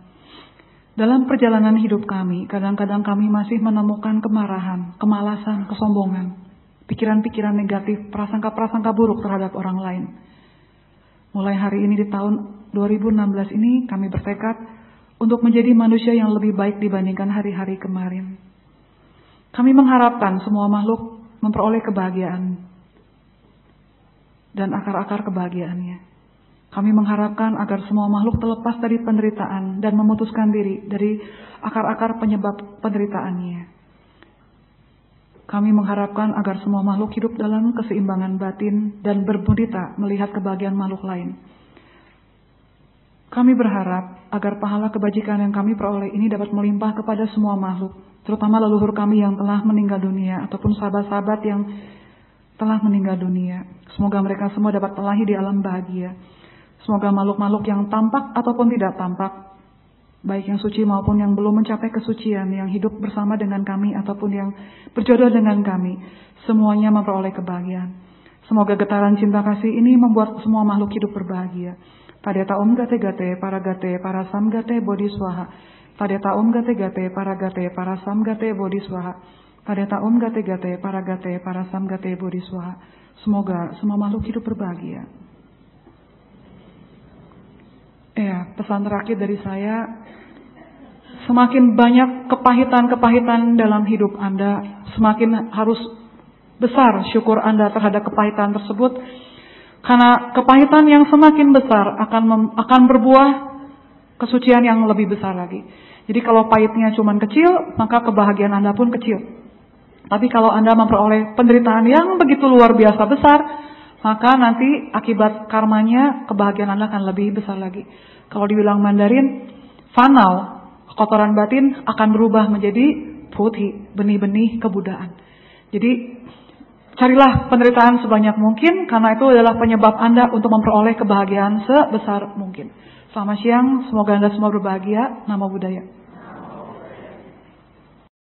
Dalam perjalanan hidup kami, kadang-kadang kami masih menemukan kemarahan, kemalasan, kesombongan, pikiran-pikiran negatif, prasangka-prasangka buruk terhadap orang lain. Mulai hari ini di tahun 2016 ini kami bertekad untuk menjadi manusia yang lebih baik dibandingkan hari-hari kemarin. Kami mengharapkan semua makhluk memperoleh kebahagiaan dan akar-akar kebahagiaannya. Kami mengharapkan agar semua makhluk terlepas dari penderitaan dan memutuskan diri dari akar-akar penyebab penderitaannya. Kami mengharapkan agar semua makhluk hidup dalam keseimbangan batin dan bermudita melihat kebahagiaan makhluk lain. Kami berharap agar pahala kebajikan yang kami peroleh ini dapat melimpah kepada semua makhluk, terutama leluhur kami yang telah meninggal dunia ataupun sahabat-sahabat yang telah meninggal dunia. Semoga mereka semua dapat terlahir di alam bahagia. Semoga makhluk-makhluk yang tampak ataupun tidak tampak, baik yang suci maupun yang belum mencapai kesucian, yang hidup bersama dengan kami ataupun yang berjodoh dengan kami, semuanya memperoleh kebahagiaan. Semoga getaran cinta kasih ini membuat semua makhluk hidup berbahagia. Tadeta Om Gate Gate Para Gate Para Sam Gate Bodhi Swaha. Tadeta Om Gate Gate Para Gate Para Sam Gate Bodhi Swaha. Tadeta Om Gate Gate Para Gate Para Sam Gate Bodhi Swaha. Semoga semua makhluk hidup berbahagia. Ya, pesan terakhir dari saya, semakin banyak kepahitan-kepahitan dalam hidup Anda, semakin harus besar syukur Anda terhadap kepahitan tersebut. Karena kepahitan yang semakin besar akan berbuah kesucian yang lebih besar lagi. Jadi kalau pahitnya cuma kecil, maka kebahagiaan Anda pun kecil. Tapi kalau Anda memperoleh penderitaan yang begitu luar biasa besar, maka nanti akibat karmanya kebahagiaan Anda akan lebih besar lagi. Kalau dibilang Mandarin, fanal, kotoran batin akan berubah menjadi putih, benih-benih kebudaan. Jadi carilah penderitaan sebanyak mungkin, karena itu adalah penyebab Anda untuk memperoleh kebahagiaan sebesar mungkin. Selamat siang, semoga Anda semua berbahagia. Namo Buddhaya.